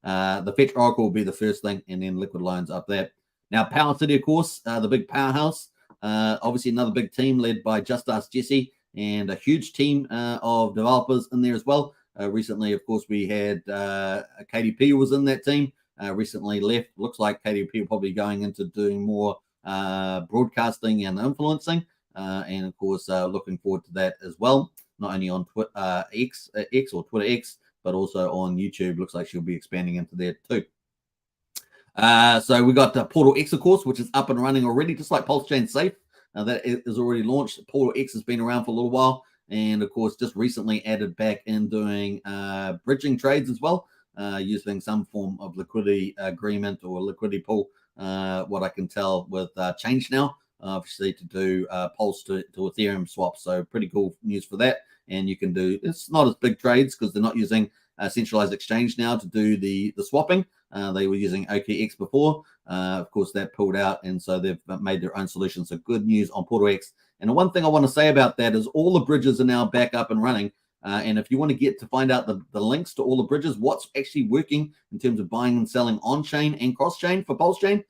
The Fetch Oracle will be the first thing, and then liquid lines up there. Now, Power City, of course, the big powerhouse. Obviously, another big team led by Just Ask Jesse, and a huge team of developers in there as well. Recently, of course, we had KDP was in that team. Recently left. Looks like KDP will probably going into doing more broadcasting and influencing. And of course, looking forward to that as well. Not only on X or Twitter X, but also on YouTube. Looks like she'll be expanding into there too. So we got Portal X, of course, which is up and running already, just like Pulsechain Safe. That is already launched. Portal X has been around for a little while, and of course, just recently added back in doing bridging trades as well, using some form of liquidity agreement or liquidity pool. What I can tell with Change now, obviously to do Pulse to Ethereum swaps. So pretty cool news for that. And you can do, it's not as big trades because they're not using a centralized exchange now to do the swapping. They were using OKX before. Of course, that pulled out, and so they've made their own solution. So good news on Portal X. And the one thing I want to say about that is all the bridges are now back up and running. And if you want to get to find out the links to all the bridges, what's actually working in terms of buying and selling on-chain and cross-chain for Pulsechain,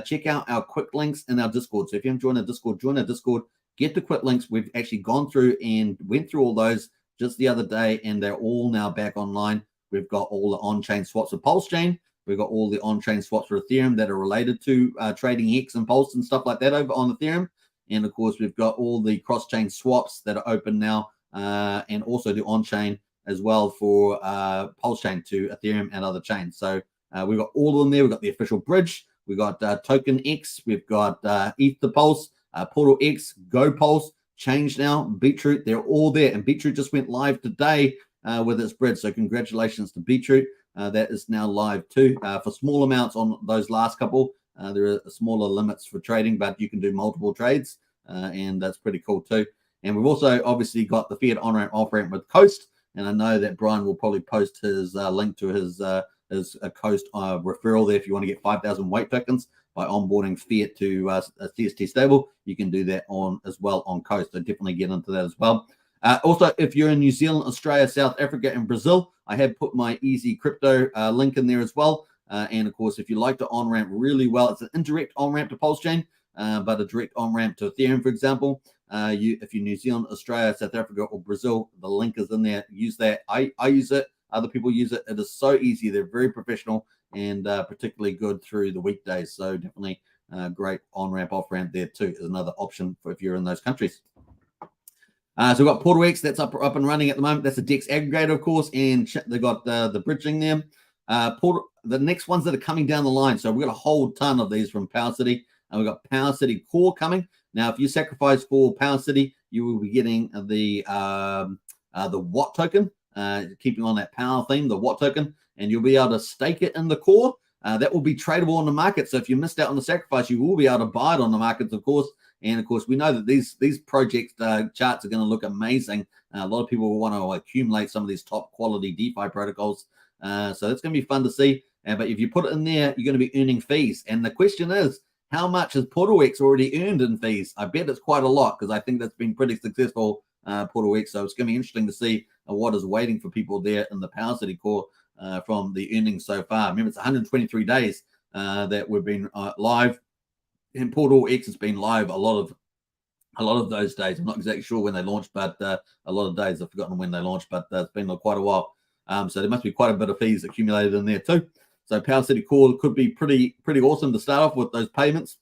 check out our quick links in our Discord. So if you haven't joined our Discord, join our Discord. Get the quick links. We've actually gone through and went through all those just the other day, and they're all now back online. We've got all the on-chain swaps for Pulsechain. We've got all the on-chain swaps for Ethereum that are related to trading Hex and Pulse and stuff like that over on Ethereum. And, of course, we've got all the cross-chain swaps that are open now, and also the on-chain as well for Pulsechain to Ethereum and other chains. So we've got all of them there. We've got the official bridge. We've got Token X. We've got Ether Pulse, Portal X, Go Pulse, Change Now, Beetroot. They're all there. And Beetroot just went live today with its bridge. So congratulations to Beetroot. That is now live too. For small amounts on those last couple, there are smaller limits for trading, but you can do multiple trades, and that's pretty cool too. And we've also obviously got the fiat on-ramp, off-ramp with Coast, and I know that Brian will probably post his link to his Coast referral there. If you want to get 5,000 weight tokens by onboarding fiat to a CST stable, you can do that on as well on Coast. So definitely get into that as well. Also, if you're in New Zealand, Australia, South Africa, and Brazil, I have put my Easy Crypto link in there as well. And of course, if you like to on-ramp really well, it's an indirect on-ramp to Pulsechain, but a direct on-ramp to Ethereum, for example. If you're New Zealand, Australia, South Africa, or Brazil, the link is in there. Use that. I use it. Other people use it. It is so easy. They're very professional and particularly good through the weekdays. So definitely great on-ramp, off-ramp there too is another option for if you're in those countries. So we've got Portal X that's up and running at the moment. That's a DEX aggregator, of course, and they got the bridging there. The next ones that are coming down the line. So we've got a whole ton of these from Power City, and we've got Power City Core coming. Now, if you sacrifice for Power City, you will be getting the Watt token, keeping on that power theme, the Watt token, and you'll be able to stake it in the core. That will be tradable on the market. So if you missed out on the sacrifice, you will be able to buy it on the markets, of course. And of course, we know that these project charts are going to look amazing. A lot of people will want to accumulate some of these top quality DeFi protocols. So it's going to be fun to see. But if you put it in there, you're going to be earning fees. And the question is, how much has Portal X already earned in fees? I bet it's quite a lot because I think that's been pretty successful, Portal X. So it's going to be interesting to see what is waiting for people there in the Power City core from the earnings so far. Remember, it's 123 days that we've been live. And Portal X has been live a lot of those days. I'm not exactly sure when they launched, but a lot of days. I've forgotten when they launched, but it's been quite a while. So there must be quite a bit of fees accumulated in there too. So Power City Core could be pretty awesome to start off with those payments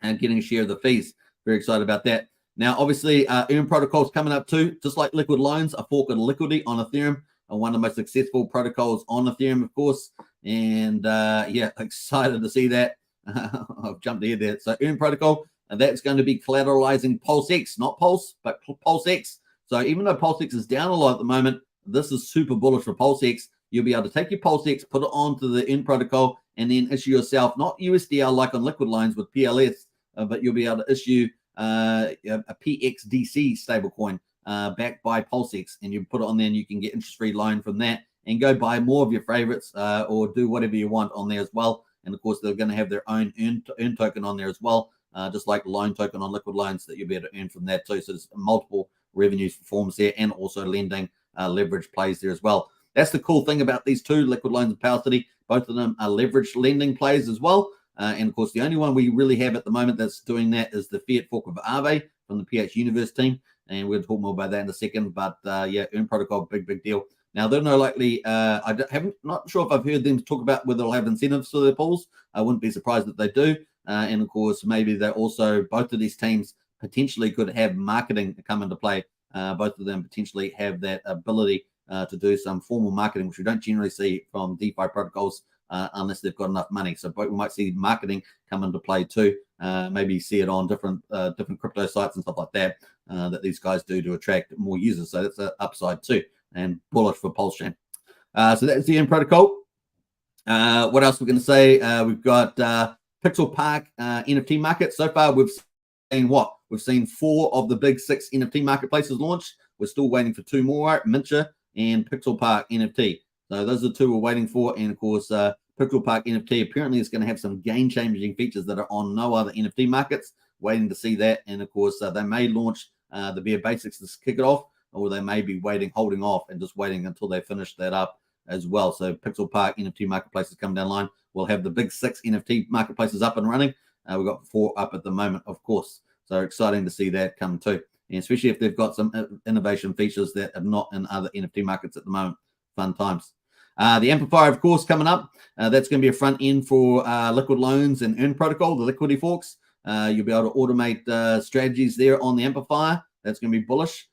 and getting a share of the fees. Very excited about that. Now, obviously, Earn Protocol's coming up too. Just like Liquid Loans, a fork of Liquidity on Ethereum, and one of the most successful protocols on Ethereum, of course. And yeah, excited to see that. I've jumped ahead there. So Earn Protocol, and that's going to be collateralizing Pulse X, not Pulse, but Pulse X. So even though Pulse X is down a lot at the moment, this is super bullish for Pulse X. You'll be able to take your Pulse X, put it onto the Earn Protocol, and then issue yourself, not USDL like on Liquid Loans with PLS, but you'll be able to issue a PXDC stablecoin backed by Pulsechain, and you put it on there and you can get interest-free loan from that and go buy more of your favorites or do whatever you want on there as well. And of course, they're going to have their own earn token on there as well, just like loan token on liquid loans that you'll be able to earn from that too. So there's multiple revenue forms there, and also lending leverage plays there as well. That's the cool thing about these two, liquid loans and Power City. Both of them are leverage lending plays as well. And of course, the only one we really have at the moment that's doing that is the Fiat fork of Aave from the PH Universe team. And we'll talk more about that in a second. But yeah, Earn Protocol, big deal. Now, they're no likely, not sure if I've heard them talk about whether they'll have incentives for their pools. I wouldn't be surprised if they do. And of course, maybe they also, both of these teams potentially could have marketing come into play. Both of them potentially have that ability to do some formal marketing, which we don't generally see from DeFi protocols unless they've got enough money. So we might see marketing come into play too. Maybe see it on different crypto sites and stuff like that that these guys do to attract more users. So that's an upside too, and bullish for Pulsechain. So that's the Earn Protocol. What else we're going to say? We've got Pixel Park NFT market. So far, we've seen what? We've seen 4 of the big 6 NFT marketplaces launch. We're still waiting for 2 more, Mincha and Pixel Park NFT. So those are the 2 we're waiting for. And of course, Pixel Park NFT apparently is going to have some game-changing features that are on no other NFT markets. Waiting to see that. And of course, they may launch the bare basics to kick it off, or they may be holding off and just waiting until they finish that up as well. So Pixel Park NFT marketplaces come down the line. We'll have the big 6 NFT marketplaces up and running. We've got 4 up at the moment, of course. So exciting to see that come too. And especially if they've got some innovation features that are not in other NFT markets at the moment. Fun times. The Amplifier, of course, coming up. That's going to be a front end for liquid loans and Earn Protocol, the liquidity forks. You'll be able to automate strategies there on the Amplifier. That's going to be bullish.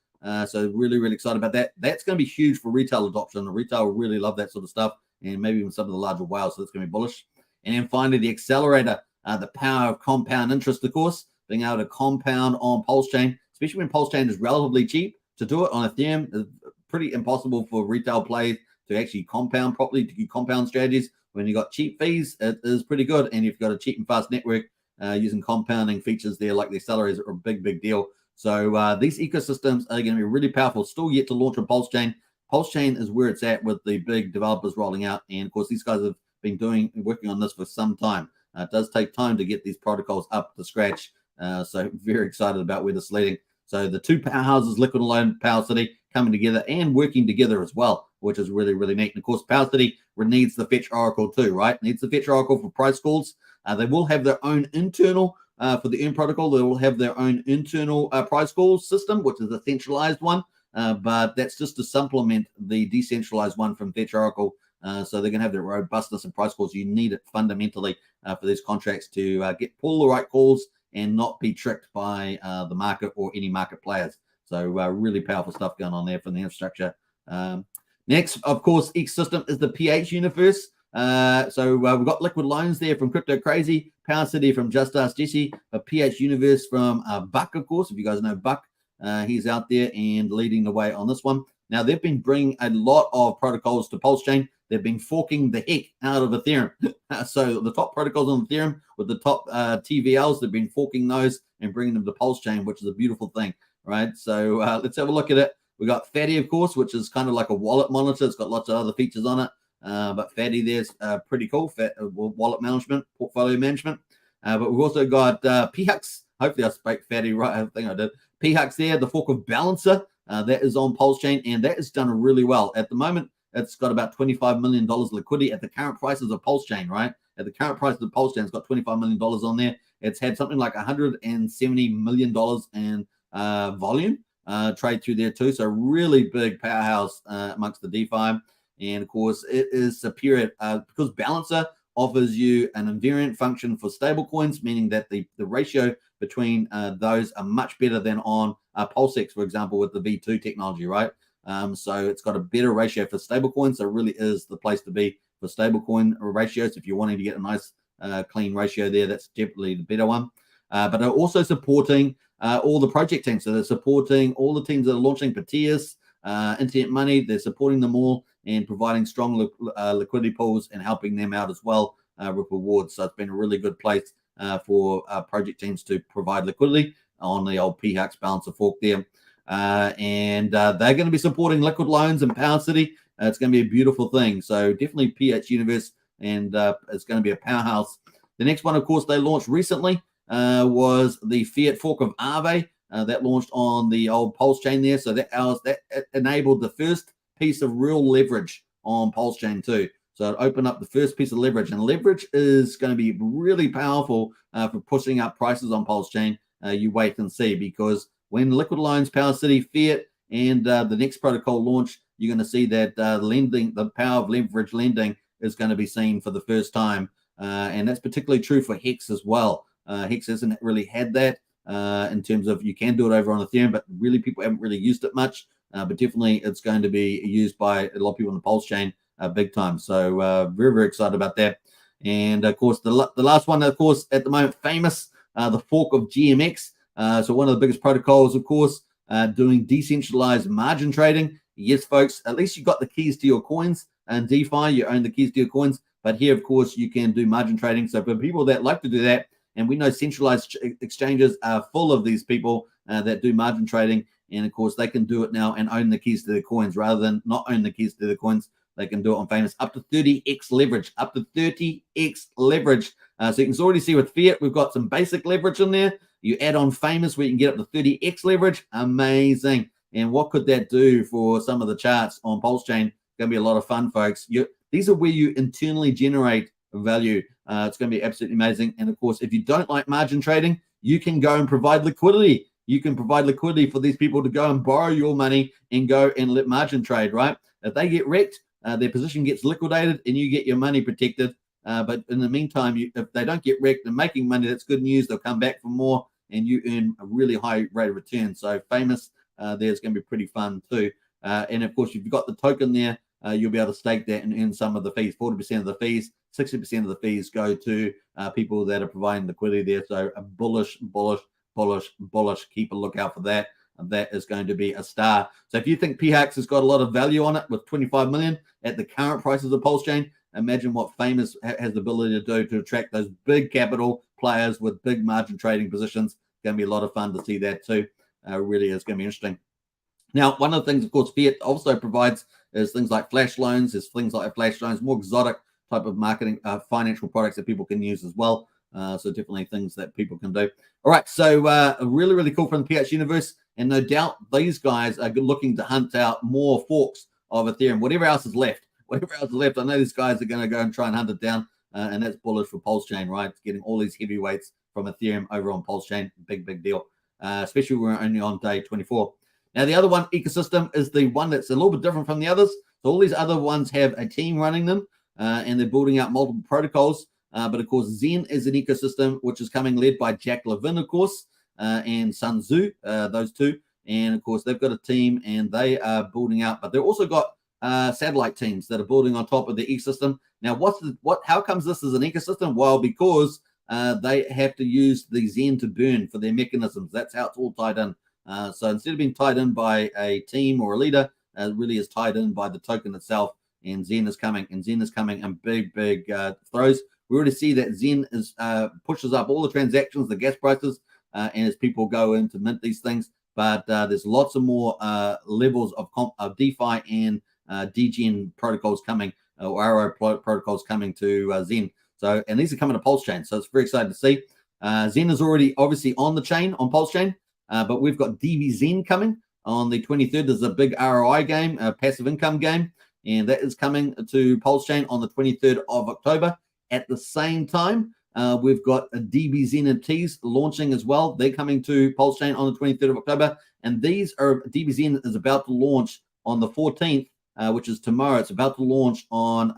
So really excited about that. That's going to be huge for retail adoption. The retail will really love that sort of stuff, and maybe even some of the larger whales. So that's going to be bullish. And then finally, the accelerator, the power of compound interest, of course, being able to compound on Pulsechain, especially when Pulsechain is relatively cheap to do it on Ethereum. It's pretty impossible for retail players to actually compound properly, to do compound strategies. When you got cheap fees, it is pretty good. And you've got a cheap and fast network using compounding features there, like the accelerators, are a big deal. So these ecosystems are going to be really powerful. Still yet to launch on Pulsechain. Pulsechain is where it's at with the big developers rolling out. And of course, these guys have been working on this for some time. It does take time to get these protocols up to scratch. So very excited about where this is leading. So the 2 powerhouses, Liquid Loan, Power City, coming together and working together as well, which is really neat. And of course, Power City needs the Fetch Oracle too, right? Needs the Fetch Oracle for price calls. They will have their own internal, for the Earn Protocol, they will have their own internal price calls system, which is a centralized one. But that's just to supplement the decentralized one from Fetch Oracle. So they're going to have the robustness and price calls. You need it fundamentally for these contracts to pull the right calls and not be tricked by the market or any market players. So really powerful stuff going on there from the infrastructure. Next, of course, ecosystem is the PH Universe. So we've got Liquid Loans there from Crypto Crazy, Power City from Just Ask Jesse, a PH Universe from Buck, of course. If you guys know Buck, he's out there and leading the way on this one. Now, they've been bringing a lot of protocols to Pulsechain. They've been forking the heck out of Ethereum. So the top protocols on Ethereum with the top TVLs, they've been forking those and bringing them to Pulsechain, which is a beautiful thing, right? So let's have a look at it. We got Fatty, of course, which is kind of like a wallet monitor. It's got lots of other features on it. But Fatty there's pretty cool. Wallet management, portfolio management. But we've also got PHUX. Hopefully I spoke Fatty right. I think I did. PHUX there, the fork of Balancer. That is on Pulsechain, and that has done really well. At the moment, it's got about $25 million liquidity at the current prices of Pulsechain, right? At the current price of Pulsechain, it's got $25 million on there. It's had something like $170 million in volume trade through there too. So really big powerhouse amongst the DeFi. And of course, it is superior because Balancer offers you an invariant function for stable coins, meaning that the ratio between those are much better than on Pulsex, for example, with the V2 technology, right? So it's got a better ratio for stable coins. So it really is the place to be for stable coin ratios. If you're wanting to get a nice clean ratio there, that's definitely the better one. But they're also supporting all the project teams. So they're supporting all the teams that are launching Patias, Internet Money. They're supporting them all and providing strong liquidity pools and helping them out as well with rewards. So it's been a really good place for project teams to provide liquidity on the old PHUX Balancer fork there. and they're going to be supporting liquid loans in Power City. It's going to be a beautiful thing. So definitely PH Universe, and it's going to be a powerhouse. The next one, of course, they launched recently was the Fiat fork of Aave. That launched on the old Pulsechain there. So that enabled the first piece of real leverage on Pulsechain too. So it opened up the first piece of leverage, and leverage is going to be really powerful for pushing up prices on Pulsechain. You wait and see, because when Liquid Loans, Power City, Fiat, and the next protocol launch, you're going to see that the power of leverage lending is going to be seen for the first time. And that's particularly true for Hex as well. Hex hasn't really had that. In terms of, you can do it over on Ethereum, but really people haven't really used it much. But definitely it's going to be used by a lot of people on the Pulse chain big time. So very, very excited about that. And of course, the last one, of course, at the moment, famous, the fork of GMX. So one of the biggest protocols, of course, doing decentralized margin trading. Yes, folks, at least you got the keys to your coins, and DeFi, you own the keys to your coins. But here, of course, you can do margin trading. So for people that like to do that, and we know centralized exchanges are full of these people that do margin trading. And of course, they can do it now and own the keys to their coins rather than not own the keys to their coins. They can do it on Famous, up to 30x leverage, up to 30x leverage. So you can already see with Fiat, we've got some basic leverage in there. You add on Famous, where you can get up to 30x leverage. Amazing. And what could that do for some of the charts on Pulsechain? Going to be a lot of fun, folks. These are where you internally generate value. It's going to be absolutely amazing. And of course, if you don't like margin trading, you can go and provide liquidity. You can provide liquidity for these people to go and borrow your money and go and let margin trade, right? If they get wrecked, their position gets liquidated and you get your money protected. But in the meantime, if they don't get wrecked and making money, that's good news. They'll come back for more and you earn a really high rate of return. So Famous, there's going to be pretty fun too. And of course, if you've got the token there, you'll be able to stake that and earn some of the fees. 40% of the fees, 60% of the fees go to people that are providing liquidity there. So a bullish. Keep a lookout for that. That is going to be a star. So if you think PHAX has got a lot of value on it with 25 million at the current prices of Pulsechain, imagine what Famous has the ability to do to attract those big capital players with big margin trading positions. It's going to be a lot of fun to see that too. Really is going to be interesting. Now, one of the things, of course, Fiat also provides is things like flash loans. There's things like flash loans, more exotic type of marketing, financial products that people can use as well. So definitely things that people can do. All right, so really, really cool from the PH universe. And no doubt these guys are looking to hunt out more forks of Ethereum. Whatever else is left, I know these guys are going to go and try and hunt it down. And that's bullish for Pulsechain, right? Getting all these heavyweights from Ethereum over on Pulsechain, big deal. Especially when we're only on day 24. Now, the other one, ecosystem, is the one that's a little bit different from the others. So all these other ones have a team running them, and they're building out multiple protocols. But of course, Zen is an ecosystem which is coming led by Jack Levin, of course, and Sun Tzu, those two. And of course, they've got a team and they are building out, but they've also got satellite teams that are building on top of the ecosystem. Now, how comes this is an ecosystem? Well, because they have to use the Zen to burn for their mechanisms. That's how it's all tied in. So instead of being tied in by a team or a leader, it really is tied in by the token itself. And Zen is coming in big throws. We already see that Zen is pushes up all the transactions, the gas prices, and as people go in to mint these things. But there's lots of more levels of DeFi and DGen protocols coming, or RO protocols coming to Zen. So, and these are coming to Pulsechain. So it's very exciting to see. Zen is already obviously on the chain, on Pulsechain, but we've got DV Zen coming on the 23rd. There's a big ROI game, a passive income game, and that is coming to Pulsechain on the 23rd of October. At the same time, we've got a DB Zen NFTs launching as well. They're coming to Pulsechain on the 23rd of October. And these are, DB Zen is about to launch on the 14th, which is tomorrow. It's about to launch on,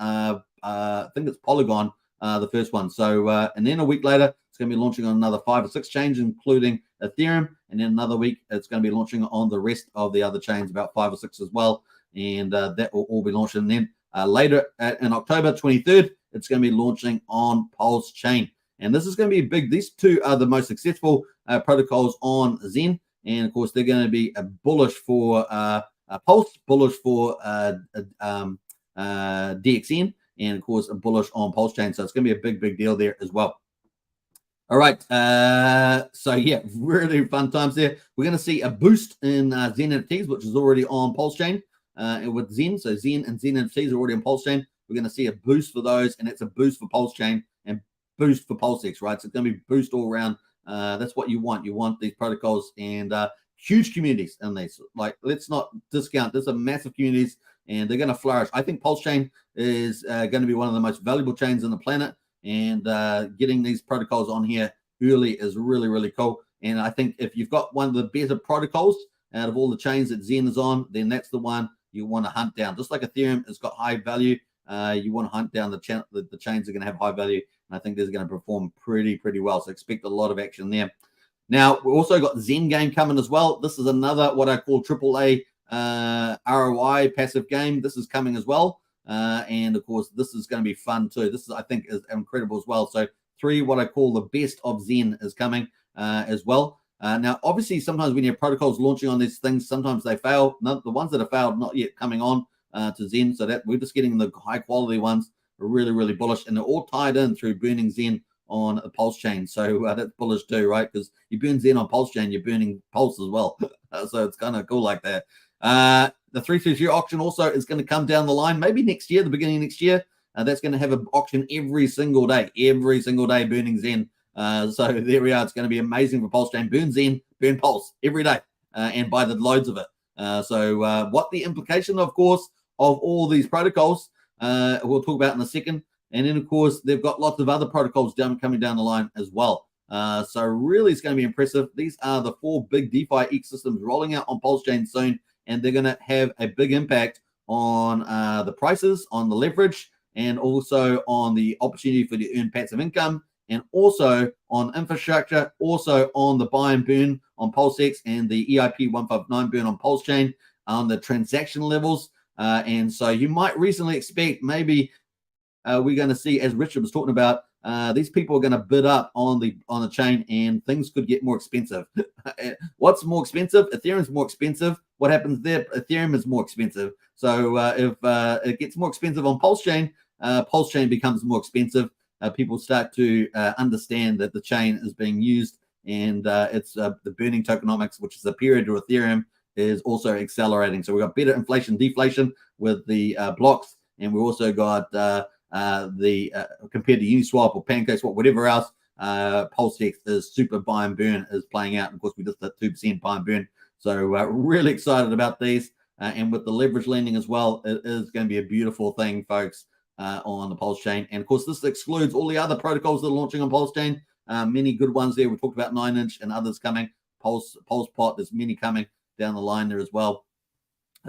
I think it's Polygon, the first one. So, and then a week later, it's going to be launching on another 5 or 6 chains, including Ethereum. And then another week, it's going to be launching on the rest of the other chains, about 5 or 6 as well. And that will all be launching. And then later in October 23rd, it's going to be launching on Pulsechain. And this is going to be big. These two are the most successful protocols on Zen. And of course, they're going to be bullish for Pulse, bullish for DXN, and of course, bullish on Pulsechain. So it's going to be a big deal there as well. All right. So yeah, really fun times there. We're going to see a boost in Zen NFTs, which is already on Pulsechain with Zen. So Zen and Zen NFTs are already on Pulsechain. We're going to see a boost for those, and it's a boost for Pulsechain and boost for Pulsex, right? So it's going to be boost all around. That's what you want. You want these protocols and huge communities in these. Like, let's not discount. There's a massive communities, and they're going to flourish. I think Pulsechain is going to be one of the most valuable chains on the planet. And getting these protocols on here early is really, really cool. And I think if you've got one of the better protocols out of all the chains that Zen is on, then that's the one you want to hunt down. Just like Ethereum has got high value, you want to hunt down the chains that are going to have high value. And I think they're going to perform pretty well. So expect a lot of action there. Now, we also got Zen game coming as well. This is another what I call AAA ROI passive game. This is coming as well. And of course, this is going to be fun too. This is, I think, is incredible as well. So 3, what I call the best of Zen is coming as well. Now, obviously, sometimes when you have protocols launching on these things, sometimes they fail. The ones that have failed, not yet coming on to Zen. So that we're just getting the high quality ones, are really bullish, and they're all tied in through burning Zen on a Pulsechain. So that's bullish too, right? Because you burn Zen on Pulsechain, you're burning Pulse as well. So it's kind of cool like that. The 333 auction also is going to come down the line, maybe next year, the beginning of next year. That's going to have an auction every single day burning Zen. So there we are. It's going to be amazing for Pulsechain. Burn Zen, burn Pulse every day, and buy the loads of it. So what the implication, of course, of all these protocols, we'll talk about in a second. And then, of course, they've got lots of other protocols coming down the line as well. So really, it's going to be impressive. These are the 4 big DeFi ecosystems rolling out on Pulsechain soon. And they're going to have a big impact on the prices, on the leverage, and also on the opportunity for you to earn passive income, and also on infrastructure, also on the buy and burn on Pulsex and the EIP 159 burn on Pulsechain, on the transaction levels. And so you might reasonably expect maybe we're going to see, as Richard was talking about, these people are going to bid up on the chain, and things could get more expensive. What's more expensive? Ethereum's more expensive. What happens there? Ethereum is more expensive. So if it gets more expensive on Pulsechain, Pulsechain becomes more expensive. People start to understand that the chain is being used, and it's the burning tokenomics, which is superior to Ethereum, is also accelerating. So we've got better inflation deflation with the blocks, and we've also got compared to Uniswap or PancakeSwap, whatever else, Pulsex is super buy and burn is playing out. Of course, we just did 2% buy and burn. So really excited about these. And with the leverage lending as well, it is going to be a beautiful thing, folks, on the Pulsechain. And of course, this excludes all the other protocols that are launching on Pulsechain. Many good ones there. We talked about 9inch and others coming. PulsePot, there's many coming down the line there as well.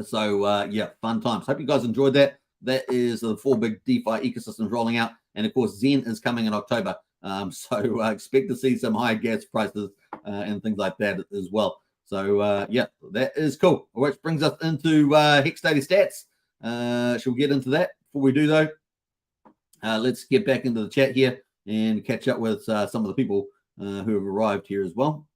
So yeah, fun times. Hope you guys enjoyed that. That is the 4 big DeFi ecosystems rolling out. And of course, Zen is coming in October. So expect to see some high gas prices and things like that as well. So yeah, that is cool. Which brings us into Hex Daily Stats. Shall we get into that? Before we do though, let's get back into the chat here and catch up with some of the people who have arrived here as well.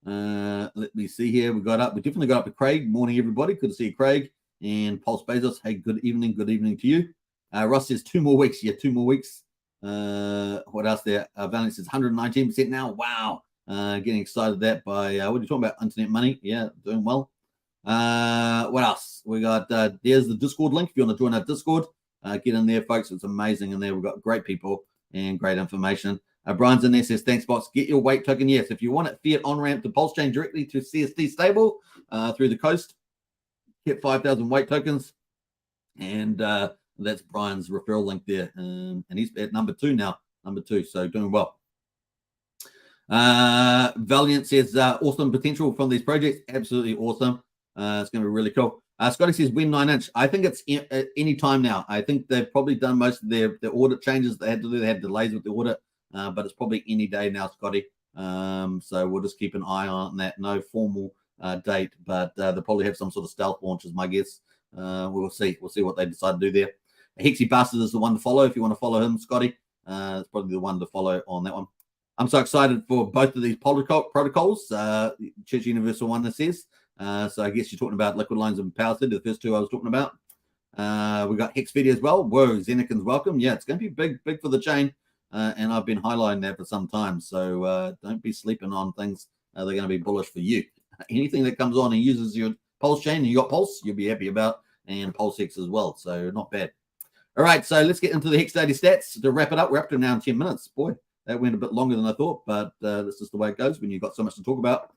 Let me see here. We definitely got up to Craig. Morning, everybody. Good to see you, Craig. And Pulse Bezos, hey, good evening to you. Ross says 2 more weeks. Yeah, 2 more weeks. What else there? Valiant says 119% now. Wow. Getting excited at that by what are you talking about? Internet money. Yeah, doing well. What else? We got there's the Discord link if you want to join our Discord. Get in there, folks. It's amazing in there. We've got great people and great information. Brian's in there says, thanks, boss. Get your weight token. Yes, if you want it fiat on ramp to Pulsechain directly to CSD stable through the coast, get 5,000 weight tokens. And that's Brian's referral link there. And he's at number 2 now. Number 2. So doing well. Valiant says awesome potential from these projects. Absolutely awesome. It's going to be really cool. Scotty says win 9inch. I think it's any time now. I think they've probably done most of their audit changes they had to do. They had delays with the audit, but it's probably any day now, Scotty. So we'll just keep an eye on that. No formal date, but they'll probably have some sort of stealth launch, is my guess. We'll see. We'll see what they decide to do there. Hexy Bastard is the one to follow if you want to follow him, Scotty. It's probably the one to follow on that one. I'm so excited for both of these protocols. Church Universal one that says. So I guess you're talking about Liquid Lines and PowerSid, the first 2 I was talking about. We got Hex Video as well. Whoa, Zenekin's welcome. Yeah, it's going to be big for the chain. and I've been highlighting that for some time. So don't be sleeping on things. They're going to be bullish for you. Anything that comes on and uses your Pulse chain and you got Pulse, you'll be happy about, and Pulsex as well. So not bad. All right, so let's get into the Hex Daily stats to wrap it up. We're up to now 10 minutes. Boy, that went a bit longer than I thought, but this is the way it goes when you've got so much to talk about.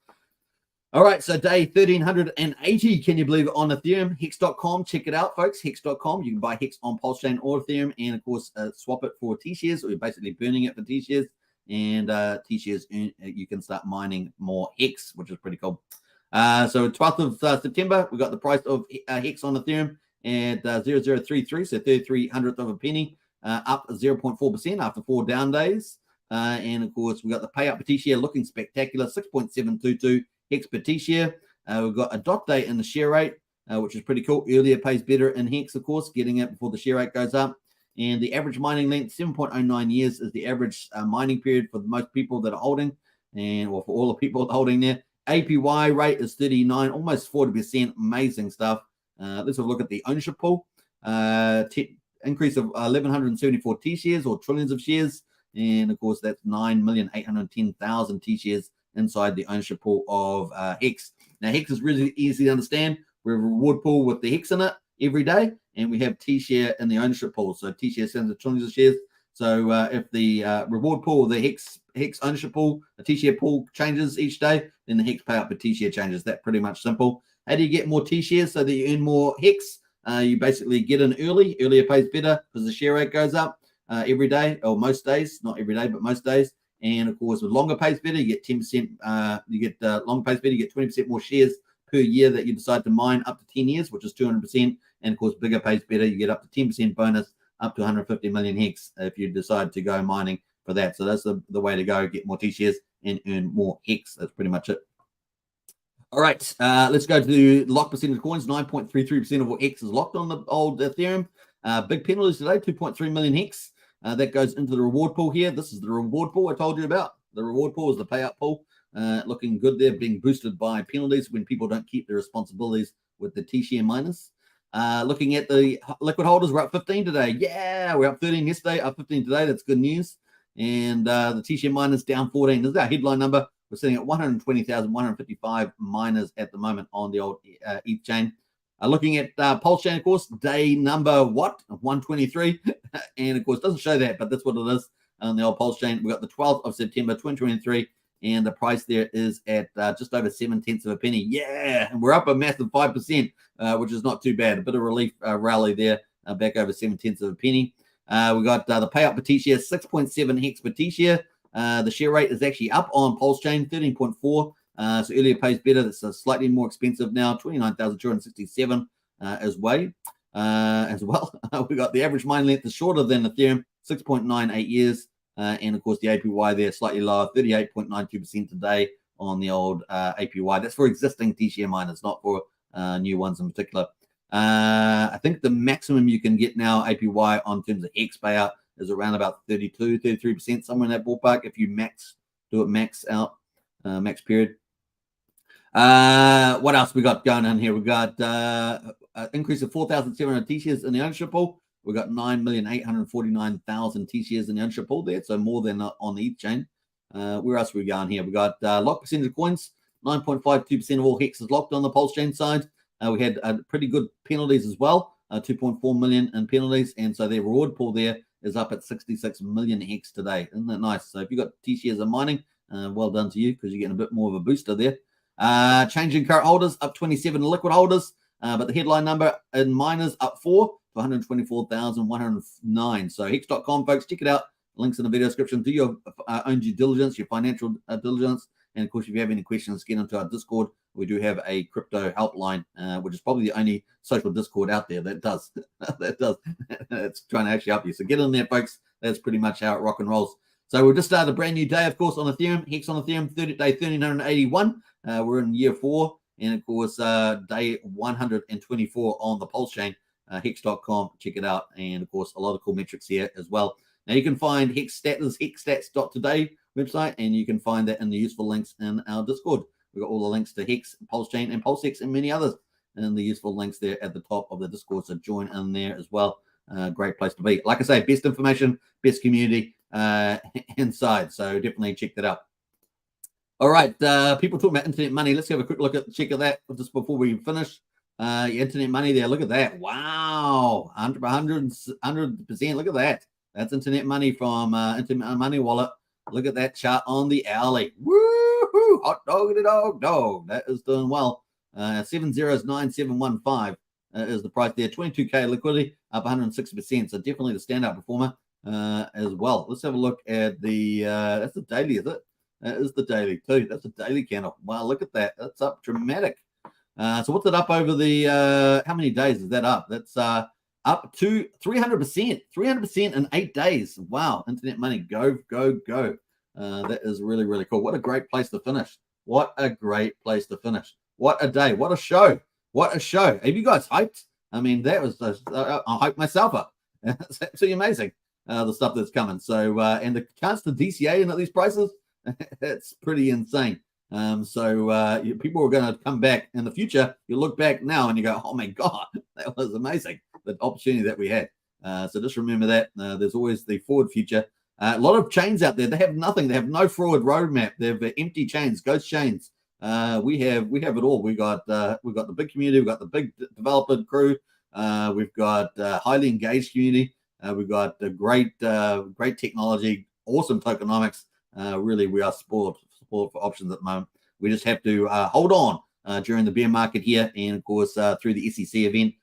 All right, so day 1380, can you believe it, on Ethereum? Hex.com, check it out, folks. Hex.com. You can buy Hex on Pulsechain or Ethereum, and of course, swap it for T-shares, or you're basically burning it for T-shares. And T-shares, you can start mining more Hex, which is pretty cool. So 12th of September, we got the price of Hex on Ethereum at 0033, so 33/100th of a penny, up 0.4% after 4 down days. And of course, we got the payout per T-share looking spectacular, 6.722 Hex per T-share. We've got a dot date in the share rate, which is pretty cool. Earlier pays better in Hex, of course, getting it before the share rate goes up. And the average mining length, 7.09 years, is the average mining period for most people that are holding, or for all the people holding there. APY rate is 39, almost 40%. Amazing stuff. Let's have a look at the ownership pool. Increase of 1,174 T-shares, or trillions of shares. And of course, that's 9,810,000 T-shares inside the ownership pool of Hex. Now, Hex is really easy to understand. We have a reward pool with the Hex in it every day, and we have T-share in the ownership pool. So T-share stands for trillions of shares. So if the reward pool, the Hex ownership pool, the T-share pool changes each day, then the Hex payout per T-share changes. That's pretty much simple. How do you get more T-shares so that you earn more Hex? You basically get in early. Earlier pays better because the share rate goes up every day, or most days. Not every day, but most days. And of course, with longer pays better, you get 10%. You get longer pays better, you get 20% more shares per year that you decide to mine up to 10 years, which is 200%. And of course, bigger pays better, you get up to 10% bonus, up to 150 million Hex if you decide to go mining for that. So that's the way to go, get more T-shares and earn more Hex. That's pretty much it. All right, let's go to lock percentage of coins. 9.33% of all Hex is locked on the old Ethereum. Big penalties today, 2.3 million Hex. That goes into the reward pool here. This is the reward pool I told you about. The reward pool is the payout pool. Looking good there, being boosted by penalties when people don't keep their responsibilities with the T-share miners. Looking at the liquid holders, we're up 15 today. Yeah, we're up 13 yesterday, up 15 today. That's good news. And the T-share miners down 14. This is our headline number. We're sitting at 120,155 miners at the moment on the old ETH chain. Looking at Pulsechain, of course, day number 123. And of course, doesn't show that, but that's what it is on the old Pulsechain. We got the 12th of September, 2023. And the price there is at just over 7/10 of a penny. Yeah, and we're up a massive 5%, which is not too bad. A bit of relief rally there, back over 7/10 of a penny. We got the payout per T-share, 6.7 Hex per T-share. The share rate is actually up on Pulsechain, 13.4. So earlier pays better. That's slightly more expensive now, 29,267 as well. We got the average mine length is shorter than Ethereum, 6.98 years. And of course, the APY there slightly lower, 38.92% today on the old APY. That's for existing T-share miners, not for new ones in particular. I think the maximum you can get now APY on terms of Hex payout is around about 32, 33%, somewhere in that ballpark. If you do it max out, max period. What else we got going on here? We got an increase of 4,700 T-shares in the ownership pool. We got 9,849,000 T-shares in the ownership pool there, so more than on the ETH chain. Where else are we going here? We got lock percentage of coins. 9.52% of all Hex is locked on the Pulsechain side. We had pretty good penalties as well, 2.4 million in penalties, and so their reward pool there is up at 66 million Hex today. Isn't that nice? So if you've got T-shares in mining, well done to you, because you're getting a bit more of a booster there. Changing current holders, up 27 liquid holders, but the headline number in miners up 4 to 124,109. So Hex.com, folks, check it out. Links in the video description. Do your own due diligence, your financial diligence. And of course, if you have any questions, get into our Discord. We do have a crypto helpline, which is probably the only social Discord out there that does. It's trying to actually help you. So get in there, folks. That's pretty much how it rock and rolls. So we've just started a brand new day, of course, on Ethereum. Hex on Ethereum, day 1381. We're in year 4. And of course, day 124 on the Pulsechain. Hex.com, check it out. And of course, a lot of cool metrics here as well. Now you can find Hex stats, hexstats.today website, and you can find that in the useful links in our Discord. We've got all the links to Hex, Pulsechain, and Pulsex, and many others, and the useful links there at the top of the Discord. So join in there as well. Great place to be. Like I say, best information, best community. inside. So definitely check that out. All right, people talking about internet money. Let's have a quick look at check of that just before we finish. Internet money there. Look at that. Wow, 100%. Look at that. That's internet money from Internet Money Wallet. Look at that chart on the hourly. Woo-hoo! Hot dog, dog. That is doing well. 709715 is the price there. 22K liquidity, up 106%. So definitely the standout performer as well. Let's have a look at the, that's the daily, is it? That is the daily too. That's a daily candle. Wow, look at that. That's up dramatic. So what's it up over the, how many days is that up? That's up to 300%. 300% in 8 days. Wow, internet money. Go. That is really, really cool. What a great place to finish. What a great place to finish. What a day. What a show. What a show. Have you guys hyped? I mean, that was, I hyped myself up. It's absolutely amazing, the stuff that's coming. So, and the chance to DCA in at these prices, it's pretty insane. People are going to come back in the future. You look back now and you go, oh my God, that was amazing. The opportunity that we had. So just remember that there's always the forward future. A lot of chains out there. They have nothing. They have no forward roadmap. They have empty chains, ghost chains. We have it all. We've got the big community. We've got the big developer crew. We've got highly engaged community. We've got great technology, awesome tokenomics. Really, we are spoiled for options at the moment. We just have to hold on during the bear market here, and of course through the SEC event.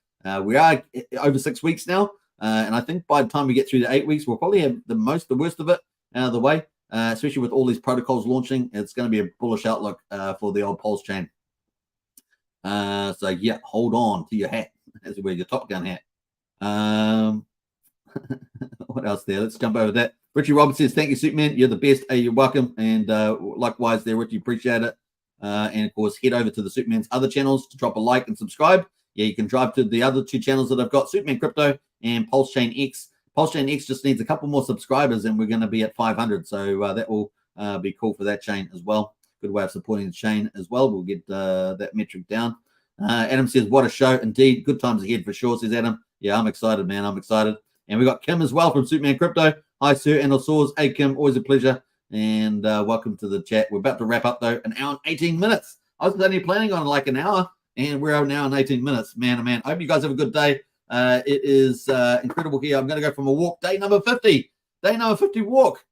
We are over 6 weeks now, and I think by the time we get through the 8 weeks, we'll probably have the worst of it out of the way. Especially with all these protocols launching, it's going to be a bullish outlook for the old Pulsechain. So yeah, hold on to your hat. That's where your Top Gun hat. What else there? Let's jump over that. Richie Roberts says, thank you, Superman. You're the best. Hey, you're welcome. And likewise there, Richie, appreciate it. And of course, head over to the Superman's other channels to drop a like and subscribe. Yeah, you can drive to the other two channels that I've got, Superman Crypto and Pulsechain X. Pulsechain X just needs a couple more subscribers and we're going to be at 500. So that will be cool for that chain as well. Good way of supporting the chain as well. We'll get that metric down. Adam says, what a show. Indeed. Good times ahead for sure, says Adam. Yeah, I'm excited, man. I'm excited. And we got Kim as well from Superman Crypto. Hi, sir. And Soars. Hey, Kim. Always a pleasure. And welcome to the chat. We're about to wrap up, though. An hour and 18 minutes. I was only planning on like an hour. And we're now in 18 minutes. Man, oh man. I hope you guys have a good day. It is incredible here. I'm going to go from a walk, day number 50. Day number 50 walk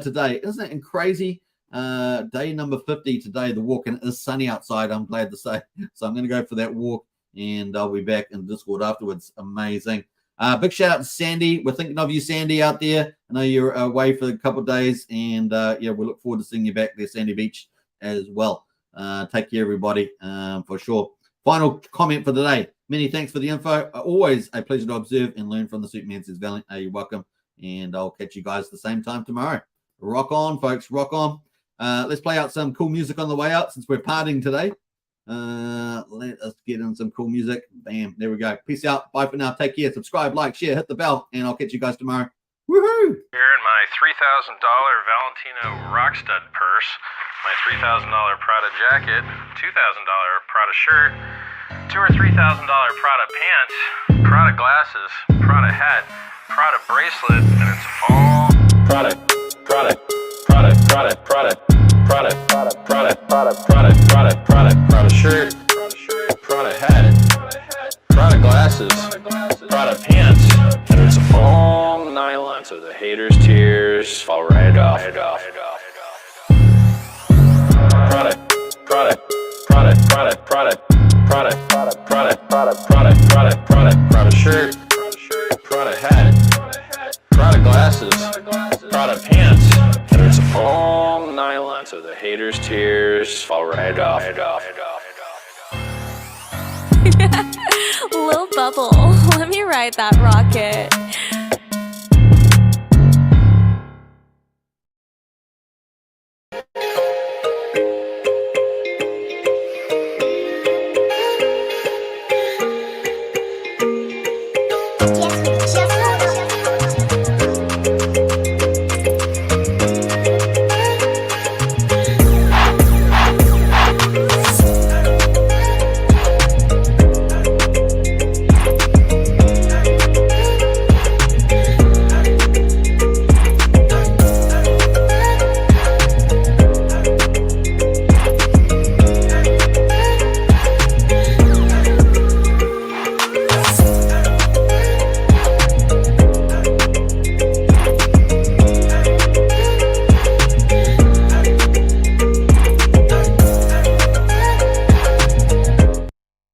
today. Isn't it crazy? Day number 50 today, the walk. And it is sunny outside, I'm glad to say. So I'm going to go for that walk. And I'll be back in Discord afterwards. Amazing. Big shout out to Sandy. We're thinking of you, Sandy, out there. I know you're away for a couple of days. And yeah, we look forward to seeing you back there, Sandy Beach, as well. Take care, everybody, for sure. Final comment for the day. Many thanks for the info. Always a pleasure to observe and learn from the Superman, says Valiant. You're welcome. And I'll catch you guys at the same time tomorrow. Rock on, folks. Rock on. Let's play out some cool music on the way out since we're partying today. Let us get in some cool music. Bam. There we go. Peace out. Bye for now. Take care. Subscribe, like, share, hit the bell, and I'll catch you guys tomorrow. Woohoo!
Here in my $3,000 Valentino Rockstud purse, my $3,000 Prada jacket, $2,000 Prada shirt, $2,000 or $3,000 Prada pants, Prada glasses, Prada hat, Prada bracelet, and it's all Prada shirt, Prada hat, Prada glasses, Prada pants, and it's all nylon, so the haters' tears fall right off. Prada shirt, Prada hat, Prada glasses, Prada pants, and it's all nylon, so the haters' tears fall right off.
Lil Bubble, let me ride that rocket.